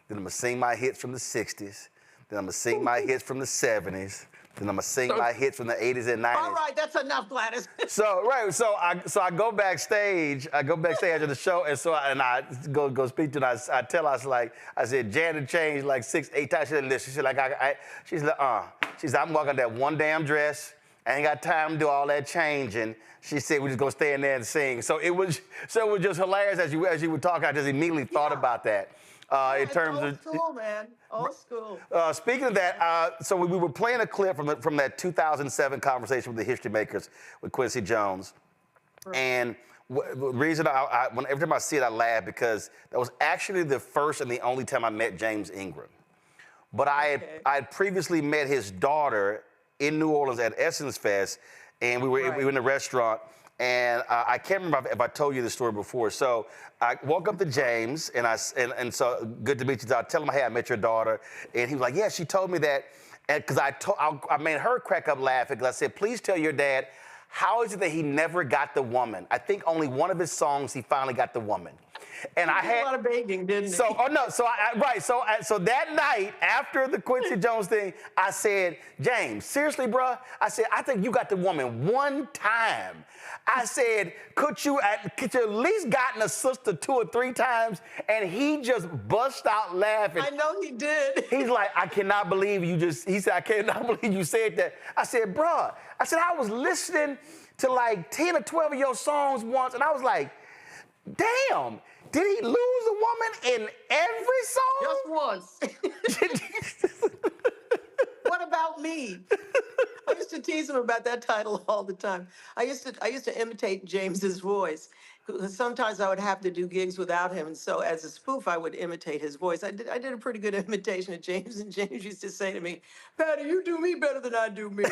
then I'm gonna sing my hits from the 60s, then I'm gonna sing my hits from the 70s." Then I'm gonna sing my hits from the 80s and 90s. All right, that's enough, Gladys. So I go backstage. I go backstage after the show, and I go speak to her. I tell her, I said, Janet changed like 6-8 times. She said, listen. She's like, She said, I'm walking that one damn dress. I ain't got time to do all that changing. She said, we're just gonna stay in there and sing. So it was just hilarious as you were talking. I just immediately thought about that. In terms old school, man. Old school. Speaking of that, so we were playing a clip from that 2007 conversation with the History Makers with Quincy Jones. Right. And the reason every time I see it, I laugh, because that was actually the first and the only time I met James Ingram. But I had previously met his daughter in New Orleans at Essence Fest, and we were in a restaurant. And I can't remember if I told you this story before. So I walk up to James, and so good to meet you. I tell him, hey, I met your daughter. And he was like, yeah, she told me that. And because I made her crack up laughing, because I said, please tell your dad, how is it that he never got the woman? I think only one of his songs he finally got the woman. And he did a lot of begging, didn't he? So that night after the Quincy Jones thing, I said, James, seriously, bro? I said, I think you got the woman one time. I said, could you at least gotten a sister 2 or 3 times? And he just bust out laughing. I know he did. He's like, I cannot believe he said, I cannot believe you said that. I said, bro, I was listening to like 10 or 12 of your songs once, and I was like, damn. Did he lose a woman in every song? Just once. What what about me? I used to tease him about that title all the time. I used to imitate James's voice. Sometimes I would have to do gigs without him, and so as a spoof, I would imitate his voice. I did a pretty good imitation of James, and James used to say to me, "Patty, you do me better than I do me."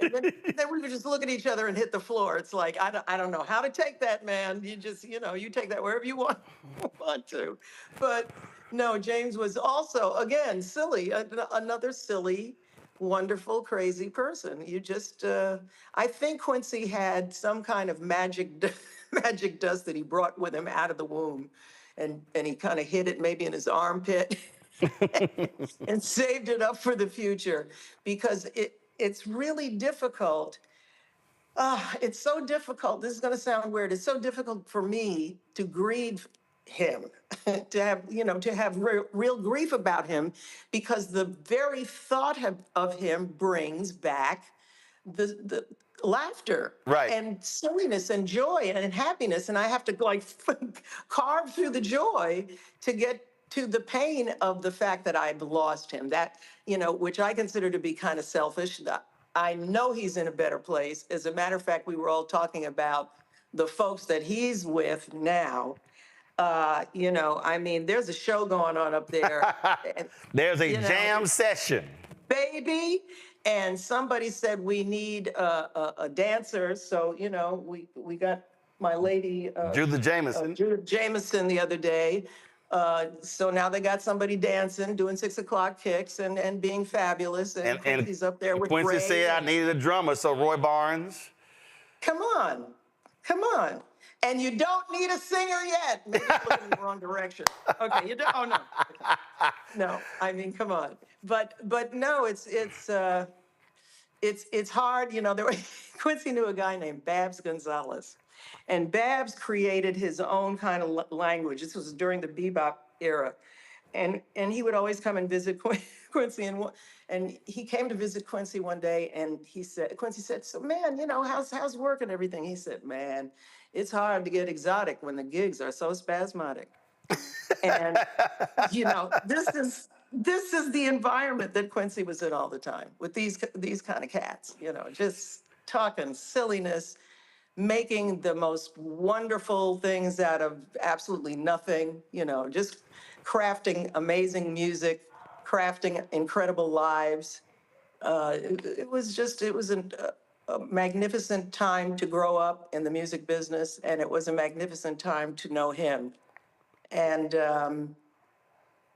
And then we would just look at each other and hit the floor. It's like I don't know how to take that, man. You just you take that wherever you want to. But no, James was also again silly, another silly, wonderful, crazy person. You just, I think Quincy had some kind of magic dust that he brought with him out of the womb, and he kind of hid it maybe in his armpit and saved it up for the future, because it's really difficult. It's so difficult. This is going to sound weird. It's so difficult for me to grieve him, to have real grief about him, because the very thought of him brings back the laughter, right, and silliness and joy and happiness, and I have to like carve through the joy to get to the pain of the fact that I've lost him. That which I consider to be kind of selfish. I know he's in a better place. As a matter of fact, we were all talking about the folks that he's with now. I mean, there's a show going on up there. There's a jam session. Baby. And somebody said we need a dancer. So, we got my lady. Judith Jameson. Judith Jameson the other day. So now they got somebody dancing, doing 6 o'clock kicks and being fabulous. And Quincy's up there with Quincy Ray. said I needed a drummer, so Roy Barnes. Come on. And you don't need a singer yet. Maybe I'm looking in the wrong direction. Okay, you don't. Oh no. No, I mean, come on. But no, it's hard. Quincy knew a guy named Babs Gonzalez, and Babs created his own kind of language. This was during the bebop era, and he would always come and visit Quincy, and he came to visit Quincy one day, and Quincy said, "So man, how's work and everything?" He said, "Man, it's hard to get exotic when the gigs are so spasmodic." And this is the environment that Quincy was in all the time with these kind of cats, just talking silliness, making the most wonderful things out of absolutely nothing, just crafting amazing music, crafting incredible lives. It was a magnificent time to grow up in the music business, and it was a magnificent time to know him. And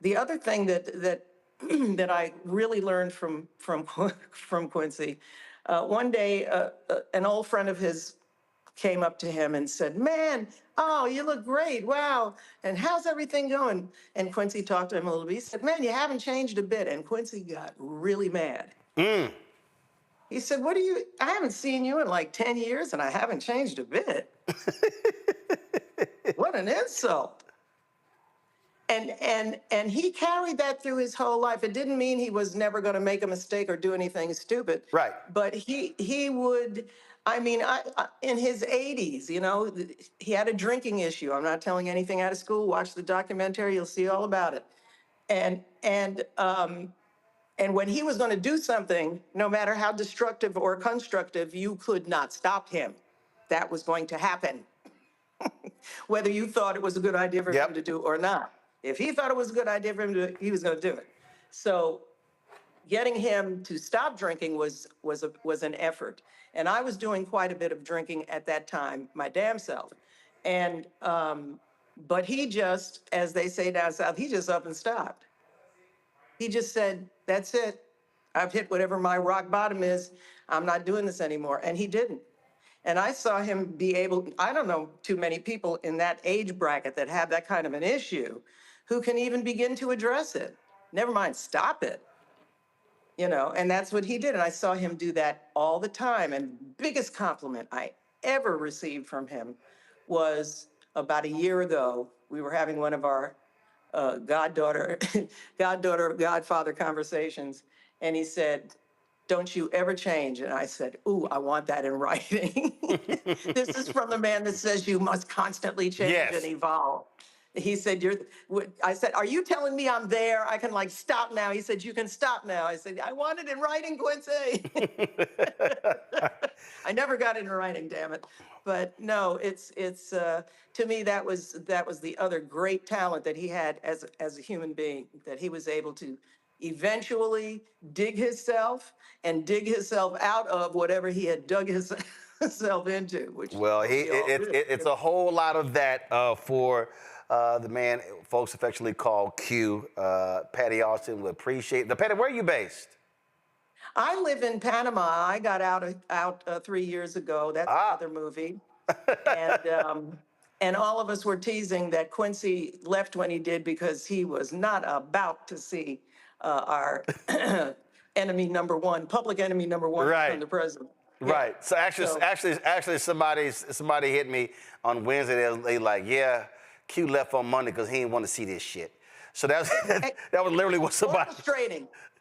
the other thing that I really learned from Quincy, one day an old friend of his came up to him and said, "Man, oh, you look great, wow, and how's everything going?" And Quincy talked to him a little bit. He said, "Man, you haven't changed a bit." And Quincy got really mad. He said, I haven't seen you in like 10 years and I haven't changed a bit. What an insult. And he carried that through his whole life. It didn't mean he was never going to make a mistake or do anything stupid. Right. But he would, in his 80s, he had a drinking issue. I'm not telling anything out of school. Watch the documentary, you'll see all about it. And when he was going to do something, no matter how destructive or constructive, you could not stop him. That was going to happen, whether you thought it was a good idea for him to do or not. If he thought it was a good idea for him to do it, he was going to do it. So getting him to stop drinking was an effort. And I was doing quite a bit of drinking at that time, my damn self. And but he just, as they say down south, he just up and stopped. He just said, "That's it. I've hit whatever my rock bottom is. I'm not doing this anymore." And he didn't. And I saw him be able, I don't know too many people in that age bracket that have that kind of an issue who can even begin to address it. Never mind, stop it. And that's what he did. And I saw him do that all the time. And biggest compliment I ever received from him was about a year ago. We were having one of our godfather conversations. And he said, "Don't you ever change." And I said, "Ooh, I want that in writing." This is from the man that says you must constantly change and evolve. He said, I said, are you telling me I'm there? I can like stop now. He said, you can stop now. I said, I want it in writing, Quincy. I never got it in writing, damn it. But no, it's to me, that was the other great talent that he had as a human being, that he was able to eventually dig himself out of whatever he had dug himself into, which Well, it's a whole lot of that for the man folks affectionately call Q. Patti Austin, we appreciate it. Patti, where are you based? I live in Panama. I got out 3 years ago. That's another movie. And all of us were teasing that Quincy left when he did because he was not about to see our enemy number one, public enemy number one from the president. Right. So actually, somebody hit me on Wednesday. They like, yeah, Q left on Monday because he didn't want to see this shit. So that was literally what somebody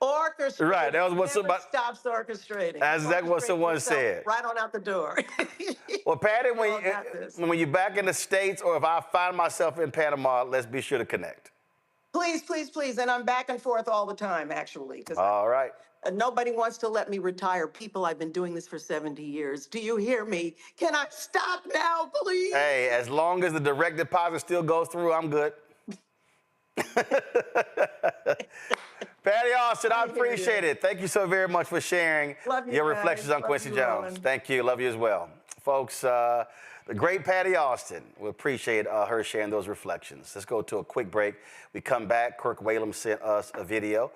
orchestrating. Right. That was what somebody stops orchestrating. That's exactly what someone said. Right on out the door. Well, Patti, when you're back in the States, or if I find myself in Panama, let's be sure to connect. Please, please, please. And I'm back and forth all the time, actually. All right. Nobody wants to let me retire. People, I've been doing this for 70 years. Do you hear me? Can I stop now, please? Hey, as long as the direct deposit still goes through, I'm good. Patty Austin, I appreciate it. Thank you so very much for sharing your reflections on Quincy Jones. Thank you. Love you as well. Folks, the great Patti Austin, we appreciate her sharing those reflections. Let's go to a quick break. We come back. Kirk Whalum sent us a video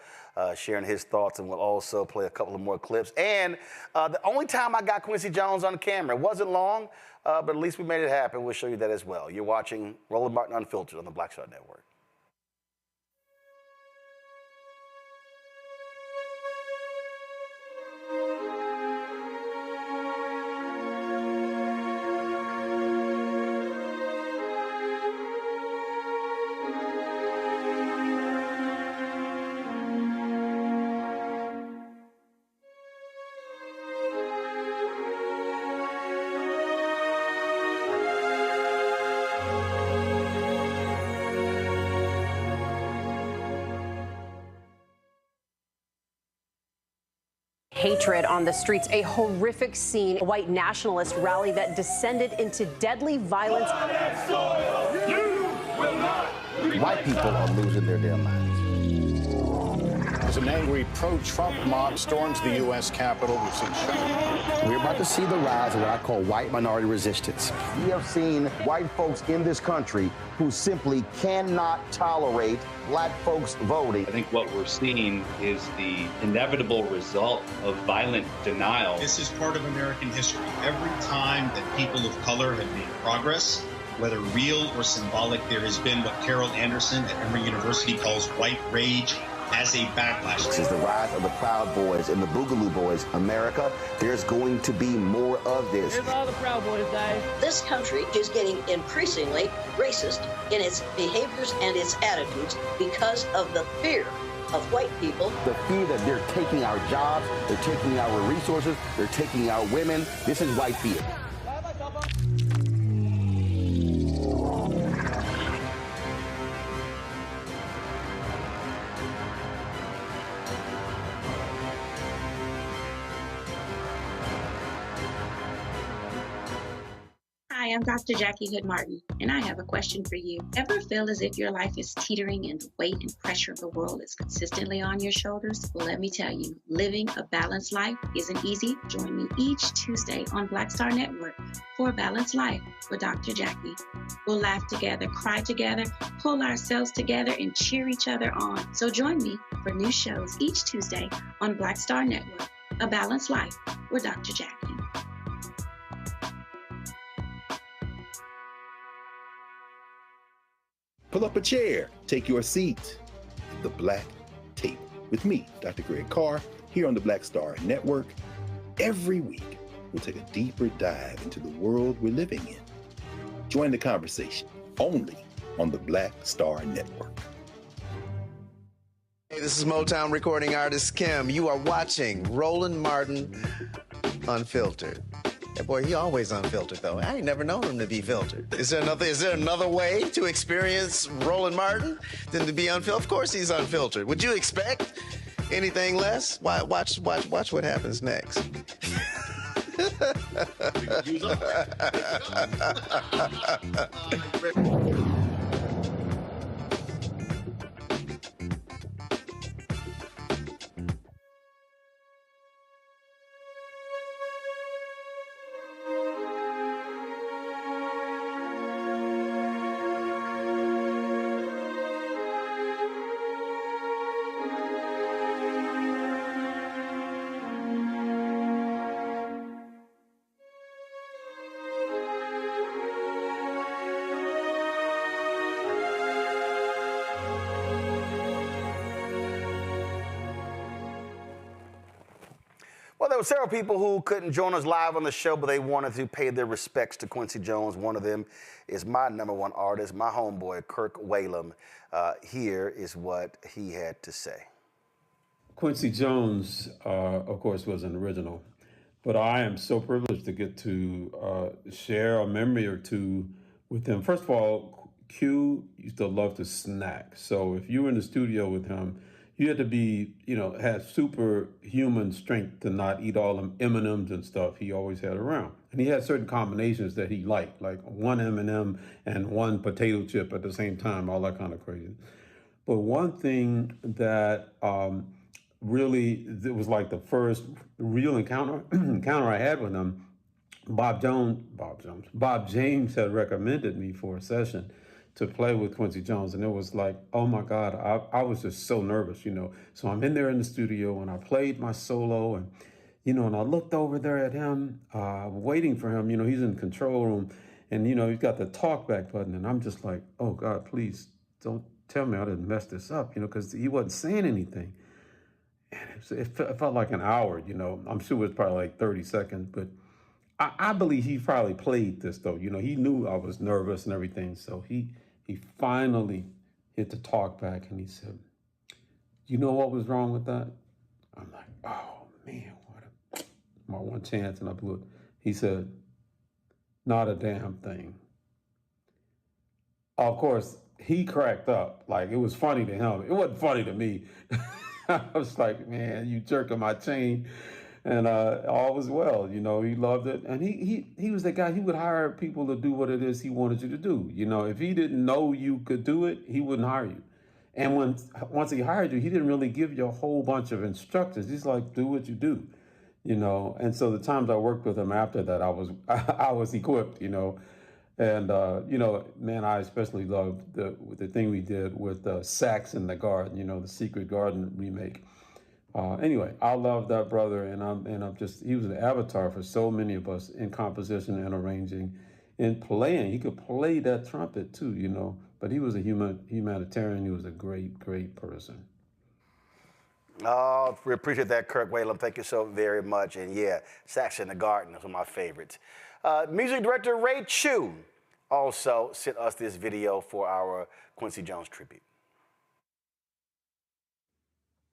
sharing his thoughts, and we'll also play a couple of more clips. And the only time I got Quincy Jones on the camera, it wasn't long, but at least we made it happen. We'll show you that as well. You're watching Roland Martin Unfiltered on the Black Star Network. Hatred on the streets, a horrific scene, a white nationalist rally that descended into deadly violence. White people are losing their damn minds. As an angry pro-Trump mob storms the U.S. Capitol, we've seen shootings. We're about to see the rise of what I call white minority resistance. We have seen white folks in this country who simply cannot tolerate black folks voting. I think what we're seeing is the inevitable result of violent denial. This is part of American history. Every time that people of color have made progress, whether real or symbolic, there has been what Gerald Albright at Emory University calls white rage as a backlash. This is the rise of the Proud Boys and the Boogaloo Boys. America, there's going to be more of this. Here's all the Proud Boys, guys. This country is getting increasingly racist in its behaviors and its attitudes because of the fear of white people. The fear that they're taking our jobs, they're taking our resources, they're taking our women. This is white fear. Hi, I'm Dr. Jackie Hood Martin, and I have a question for you. Ever feel as if your life is teetering and the weight and pressure of the world is consistently on your shoulders? Well, let me tell you, living a balanced life isn't easy. Join me each Tuesday on Black Star Network for A Balanced Life with Dr. Jackie. We'll laugh together, cry together, pull ourselves together, and cheer each other on. So join me for new shows each Tuesday on Black Star Network, A Balanced Life with Dr. Jackie. Pull up a chair, take your seat. The Black Tape with me, Dr. Greg Carr, here on the Black Star Network. Every week, we'll take a deeper dive into the world we're living in. Join the conversation only on the Black Star Network. Hey, this is Motown recording artist Kim. You are watching Roland Martin Unfiltered. That boy, he always unfiltered though. I ain't never known him to be filtered. Is there another way to experience Roland Martin than to be unfiltered? Of course he's unfiltered. Would you expect anything less? Watch what happens next. Well, there were several people who couldn't join us live on the show, but they wanted to pay their respects to Quincy Jones. One of them is my #1 artist, my homeboy, Kirk Whalum. Here is what he had to say. Quincy Jones, of course, was an original, but I am so privileged to get to share a memory or two with him. First of all, Q used to love to snack. So if you were in the studio with him, you had to be, have superhuman strength to not eat all them M&Ms and stuff he always had around. And he had certain combinations that he liked, like one M&M and one potato chip at the same time, all that kind of crazy. But one thing that really, it was like the first real encounter I had with him, Bob James had recommended me for a session to play with Quincy Jones. And it was like, oh my God, I was just so nervous, So I'm in there in the studio and I played my solo and, and I looked over there at him, waiting for him, he's in the control room and, he's got the talk back button. And I'm just like, oh God, please don't tell me I didn't mess this up, because he wasn't saying anything. And it felt like an hour, I'm sure it was probably like 30 seconds, but I believe he probably played this though. He knew I was nervous and everything. So he finally hit the talk back and he said, you know what was wrong with that? I'm like, oh man, my one chance, and I blew it. He said, not a damn thing. Of course, he cracked up. Like, it was funny to him. It wasn't funny to me. I was like, man, you jerking my chain. And all was well, he loved it. And he was the guy, he would hire people to do what it is he wanted you to do. If he didn't know you could do it, he wouldn't hire you. And once he hired you, he didn't really give you a whole bunch of instructions. He's like, do what you do, And so the times I worked with him after that, I was equipped, And, man, I especially loved the thing we did with Sax in the Garden, the Secret Garden remake. Anyway, I love that brother, and he was an avatar for so many of us in composition and arranging and playing. He could play that trumpet too, but he was a humanitarian. He was a great, great person. Oh, we appreciate that, Kirk Whalum. Thank you so very much. And yeah, Sax in the Garden is one of my favorites. Music director Ray Chu also sent us this video for our Quincy Jones tribute.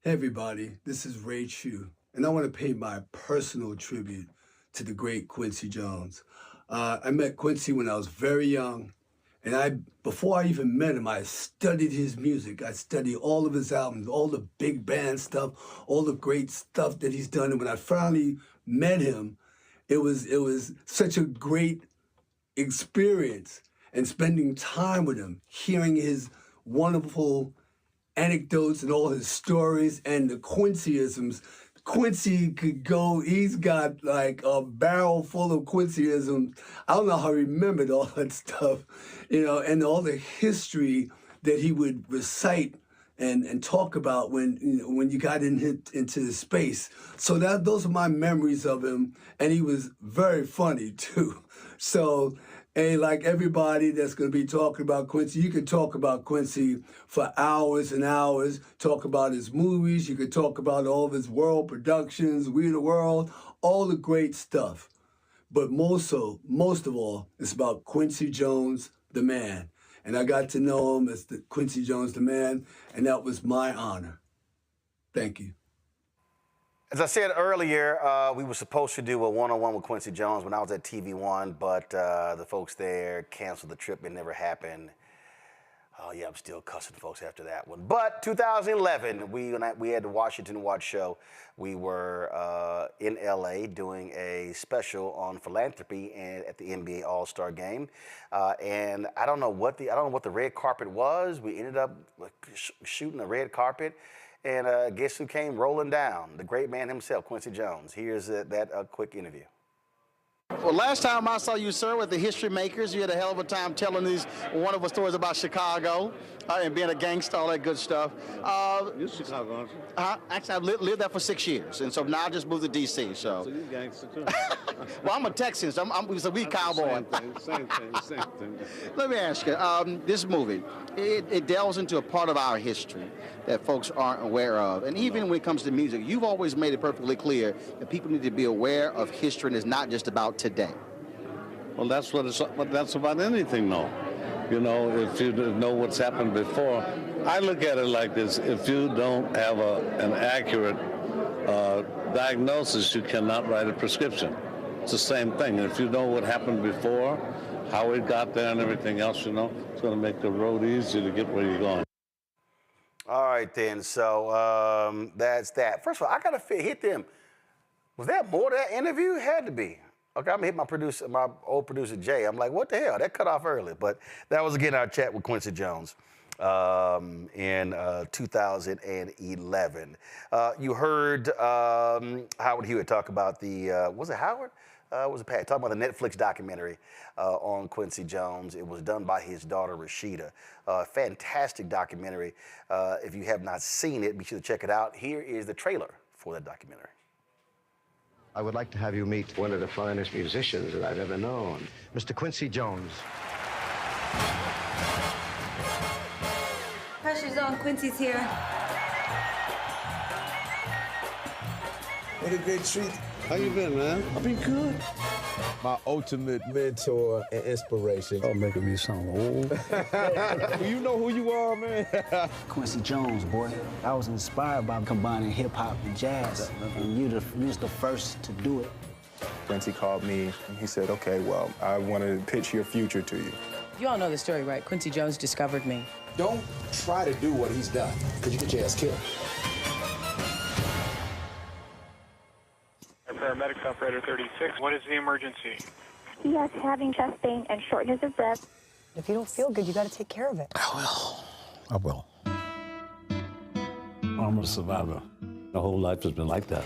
Hey everybody, this is Ray Chu, and I want to pay my personal tribute to the great Quincy Jones. I met Quincy when I was very young, and before I even met him, I studied his music. I studied all of his albums, all the big band stuff, all the great stuff that he's done. And when I finally met him, it was such a great experience, and spending time with him, hearing his wonderful anecdotes and all his stories and the Quincyisms. Quincy could go, he's got like a barrel full of Quincyisms. I don't know how he remembered all that stuff, and all the history that he would recite and talk about when you got into his space. So those are my memories of him, and he was very funny too. So, hey, like everybody that's going to be talking about Quincy, you could talk about Quincy for hours and hours, talk about his movies, you could talk about all of his world productions, We the World, all the great stuff. But most of all, it's about Quincy Jones, the man. And I got to know him as the Quincy Jones, the man, and that was my honor. Thank you. As I said earlier, we were supposed to do a one-on-one with Quincy Jones when I was at TV1, but the folks there canceled the trip. It never happened. Oh, yeah, I'm still cussing folks after that one. But 2011, we had the Washington Watch show. We were in L.A. doing a special on philanthropy and at the NBA All-Star Game. And I don't know what the red carpet was. We ended up shooting the red carpet. And guess who came rolling down? The great man himself, Quincy Jones. Here's that quick interview. Well, last time I saw you, sir, with the History Makers, you had a hell of a time telling these wonderful stories about Chicago and being a gangster, all that good stuff. You're Chicago, aren't you? Actually, I've lived there for 6 years, and so now I just moved to D.C., so. So you're a gangster, too. Well, I'm a Texan, so we cowboy. Same thing. Let me ask you, this movie, it delves into a part of our history that folks aren't aware of. And even when it comes to music, you've always made it perfectly clear that people need to be aware of history, and it's not just about today. Well, that's about anything, though. You know, if you know what's happened before, I look at it like this: if you don't have an accurate diagnosis, you cannot write a prescription. It's the same thing. If you know what happened before, how it got there, and everything else, you know, it's going to make the road easier to get where you're going. All right, then. So that's that. First of all, I got to hit them. Was that more to that interview? It had to be. Okay, I'm going to hit my old producer, Jay. I'm like, what the hell? That cut off early. But that was, again, our chat with Quincy Jones in 2011. You heard Howard Hewitt talk about was it Howard? Was it Pat? Talking about the Netflix documentary on Quincy Jones. It was done by his daughter, Rashida. Fantastic documentary. If you have not seen it, be sure to check it out. Here is the trailer for that documentary. I would like to have you meet one of the finest musicians that I've ever known, Mr. Quincy Jones. Pressure's on, Quincy's here. What a great treat. How you been, man? I've been good. My ultimate mentor and inspiration. Oh, making me sound old. You know who you are, man. Quincy Jones, boy. I was inspired by combining hip hop and jazz, and you was the first to do it. Quincy called me and he said, okay, well, I want to pitch your future to you. You all know the story, right? Quincy Jones discovered me. Don't try to do what he's done, because you get your ass killed. Paramedics, operator 36. What is the emergency? He is having chest pain and shortness of breath. If you don't feel good, you got to take care of it. I will. I'm a survivor. My whole life has been like that.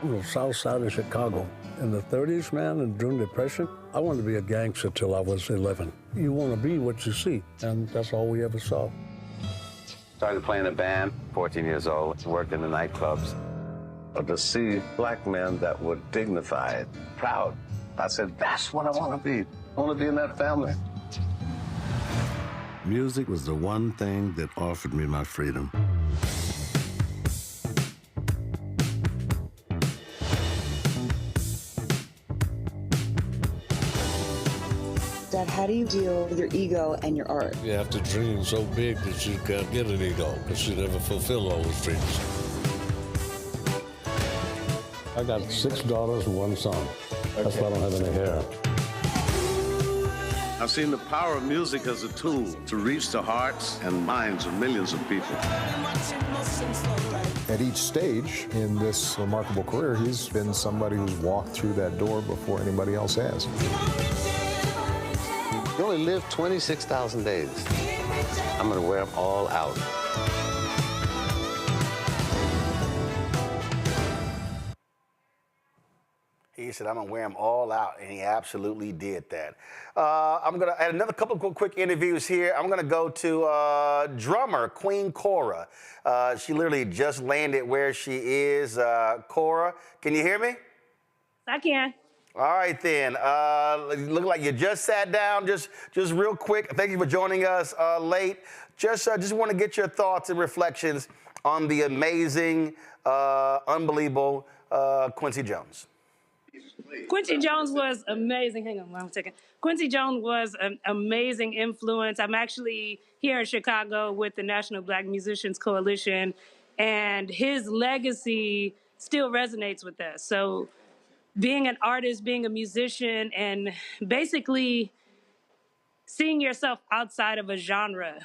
On the south side of Chicago. In the 30s, man, and during the Depression, I wanted to be a gangster till I was 11. You want to be what you see, and that's all we ever saw. Started playing a band, 14 years old, worked in the nightclubs. To see black men that were dignified, proud, I said, that's what I want to be. I want to be in that family. Music was the one thing that offered me my freedom. Dad, how do you deal with your ego and your art? You have to dream so big that you can't get an ego, because you never fulfill all those dreams. I got 6 daughters and 1 son. That's why I don't have any hair. I've seen the power of music as a tool to reach the hearts and minds of millions of people. At each stage in this remarkable career, he's been somebody who's walked through that door before anybody else has. You only live 26,000 days. I'm going to wear them all out. He said, I'm going to wear them all out, and he absolutely did that. I'm going to add another couple of quick interviews here. I'm going to go to drummer Queen Cora. She literally just landed where she is. Cora, can you hear me? I can. All right, then. Look like you just sat down. Just real quick, thank you for joining us late. Just want to get your thoughts and reflections on the amazing, unbelievable Quincy Jones. Quincy Jones was amazing. Hang on 1 second. Quincy Jones was an amazing influence. I'm actually here in Chicago with the National Black Musicians Coalition, And his legacy still resonates with us. So being an artist, being a musician, and basically seeing yourself outside of a genre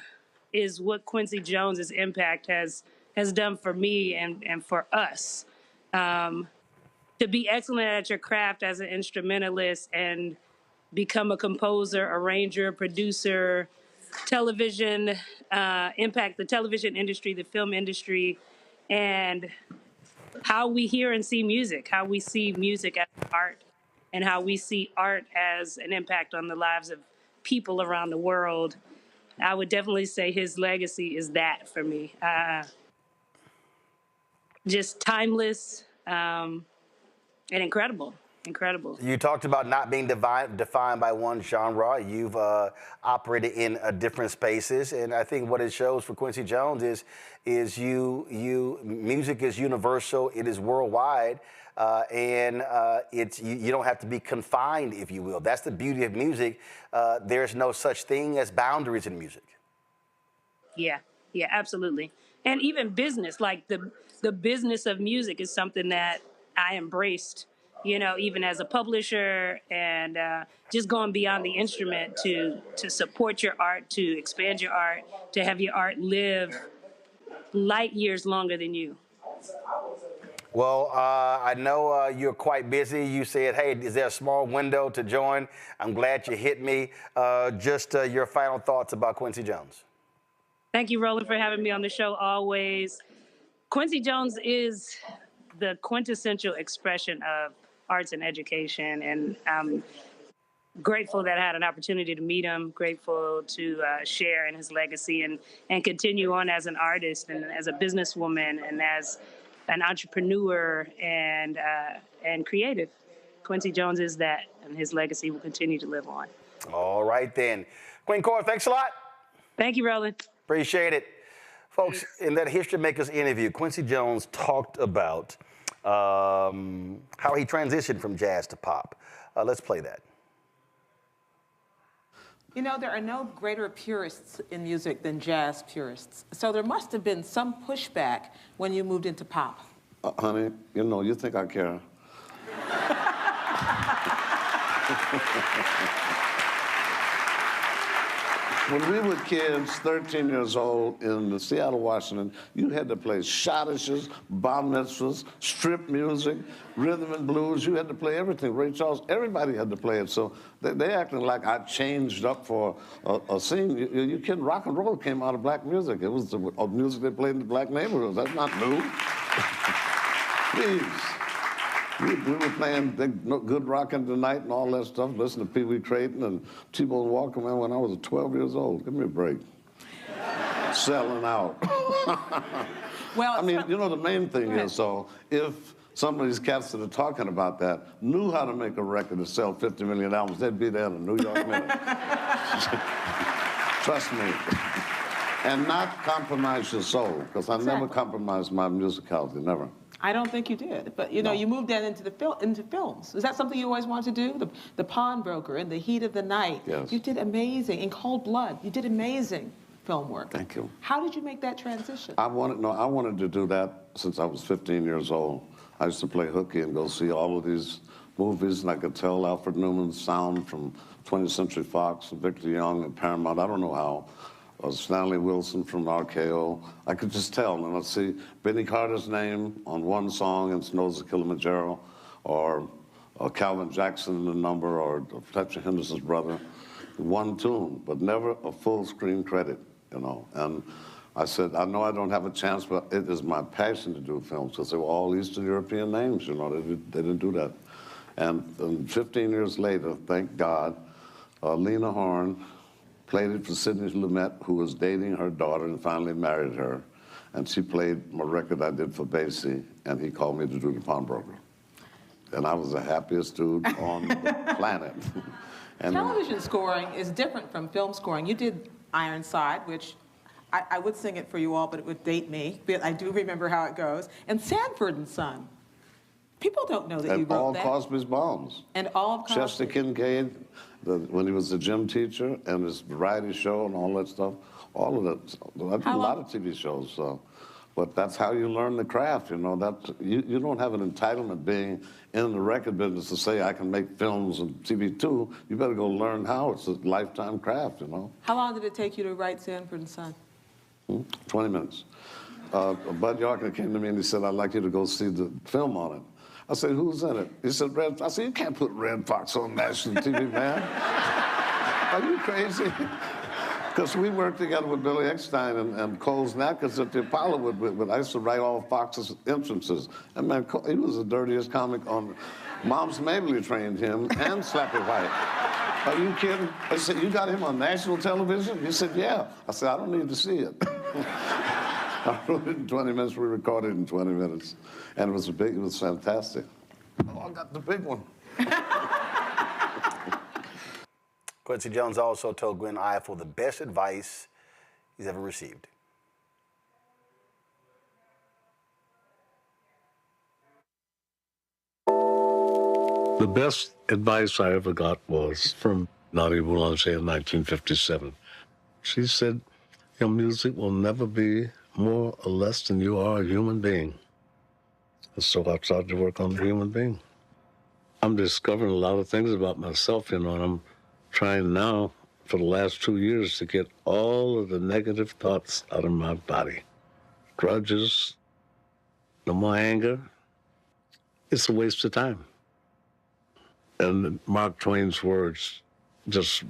is what Quincy Jones's impact has done for me and for us. To be excellent at your craft as an instrumentalist and become a composer, arranger, producer, television, impact the television industry, the film industry, and how we hear and see music, how we see music as art, and how we see art as an impact on the lives of people around the world. I would definitely say his legacy is that for me. Just timeless and incredible. Incredible. You talked about not being defined by one genre. You've operated in different spaces, and I think what it shows for Quincy Jones is music is universal. It is worldwide, and you don't have to be confined, if you will. That's the beauty of music. There's no such thing as boundaries in music. Yeah, absolutely. And even business, like the business of music is something that I embraced, even as a publisher, and just going beyond the instrument to support your art, to expand your art, to have your art live light years longer than you. Well, I know you're quite busy. You said, hey, is there a small window to join? I'm glad you hit me. Just your final thoughts about Quincy Jones. Thank you, Roland, for having me on the show always. Quincy Jones is the quintessential expression of arts and education, and I'm grateful that I had an opportunity to meet him, grateful to share in his legacy and continue on as an artist and as a businesswoman and as an entrepreneur and creative. Quincy Jones is that, and his legacy will continue to live on. All right, then. Queen Cora, thanks a lot. Thank you, Roland. Appreciate it. Folks, in that History Makers interview, Quincy Jones talked about how he transitioned from jazz to pop. Let's play that. There are no greater purists in music than jazz purists. So there must have been some pushback when you moved into pop. Honey, you think I care. When we were kids, 13 years old, in Seattle, Washington, you had to play schottisches, bar mitzvahs, strip music, rhythm and blues. You had to play everything. Ray Charles, everybody had to play it. So they acting like I changed up for a scene. You kidding? Rock and roll came out of black music. It was the music they played in the black neighborhoods. That's not new. Please. We were playing good rockin' tonight and all that stuff, listening to Pee Wee Crayton and T-Bone Walker, man, when I was 12 years old. Give me a break. Selling out. Well, I mean, the main thing is, so if some of these cats that are talking about that knew how to make a record to sell 50 million albums, they'd be there in a New York minute. Trust me. And not compromise your soul, because I never compromised my musicality, never. I don't think you did, but you moved then into films. Is that something you always wanted to do? The Pawnbroker, In the Heat of the Night. Yes. You did amazing. In Cold Blood, you did amazing film work. Thank you. How did you make that transition? I wanted to do that since I was 15 years old. I used to play hooky and go see all of these movies, and I could tell Alfred Newman's sound from 20th Century Fox, and Victor Young and Paramount. I don't know how. Stanley Wilson from RKO. I could just tell, and I'd see Benny Carter's name on one song in Snows of Kilimanjaro, or Calvin Jackson in the number, or Fletcher Henderson's brother. One tune, but never a full screen credit, And I said, I know I don't have a chance, but it is my passion to do films, because they were all Eastern European names, they didn't do that. And 15 years later, thank God, Lena Horne played it for Sidney Lumet, who was dating her daughter and finally married her. And she played my record I did for Basie, and he called me to do The Pawnbroker. And I was the happiest dude on the planet. And television scoring is different from film scoring. You did Ironside, which I would sing it for you all, but it would date me. But I do remember how it goes. And Sanford and Son. People don't know that you wrote that. And all Cosby's Bombs. And all of Cosby. Chester Kincaid, when he was the gym teacher, and his variety show and all that stuff. All of that. I did a lot of TV shows. But that's how you learn the craft, you know. You don't have an entitlement being in the record business to say I can make films and TV too. You better go learn how. It's a lifetime craft, you know. How long did it take you to write Sanford and Son? 20 minutes. Bud Yorker came to me and he said, I'd like you to go see the film on it. I said, who's in it? He said, Red. I said, you can't put Red Fox on national TV, man. Are you crazy? Because we worked together with Billy Eckstein and Cole's Knackers at the Apollo. I used to write all Fox's entrances. And man, he was the dirtiest comic on. Mom's Mabley trained him and Slappy White. Are you kidding? I said, you got him on national television? He said, yeah. I said, I don't need to see it. I wrote it in 20 minutes. We recorded it in 20 minutes. And it was fantastic. Oh, I got the big one. Quincy Jones also told Gwen Ifill the best advice he's ever received. The best advice I ever got was from Nadia Boulanger in 1957. She said, your music will never be more or less than you are a human being. And so I started to work on the human being. I'm discovering a lot of things about myself, you know, and I'm trying now for the last 2 years to get all of the negative thoughts out of my body. Grudges, no more anger. It's a waste of time. And Mark Twain's words just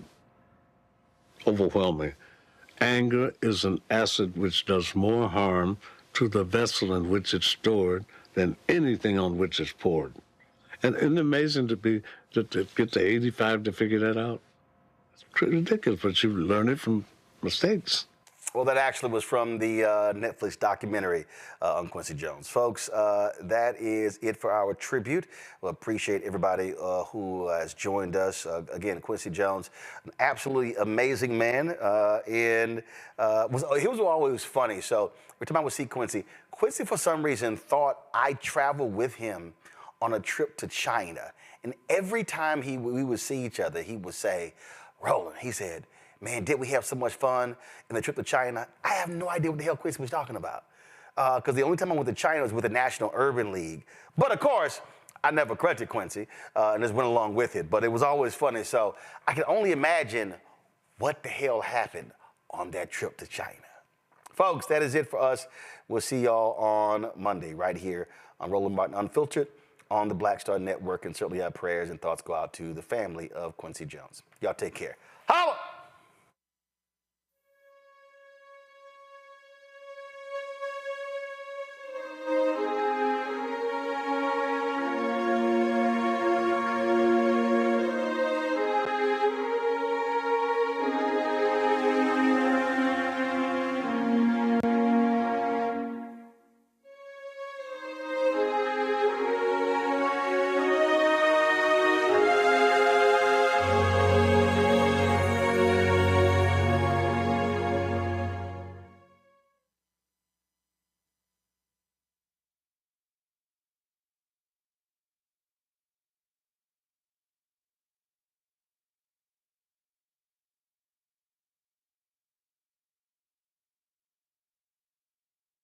overwhelm me. Anger is an acid which does more harm to the vessel in which it's stored than anything on which it's poured. And isn't it amazing to get to 85 to figure that out? It's pretty ridiculous, but you learn it from mistakes. Well, that actually was from the Netflix documentary on Quincy Jones. Folks, that is it for our tribute. We appreciate everybody who has joined us. Again, Quincy Jones, an absolutely amazing man. He was always funny. So every time I would see Quincy, for some reason thought I traveled with him on a trip to China. And every time we would see each other, he would say, Roland, he said, man, did we have so much fun in the trip to China? I have no idea what the hell Quincy was talking about. Because the only time I went to China was with the National Urban League. But of course, I never corrected Quincy and just went along with it. But it was always funny. So I can only imagine what the hell happened on that trip to China. Folks, that is it for us. We'll see y'all on Monday right here on Roland Martin Unfiltered on the Black Star Network. And certainly our prayers and thoughts go out to the family of Quincy Jones. Y'all take care. Holla!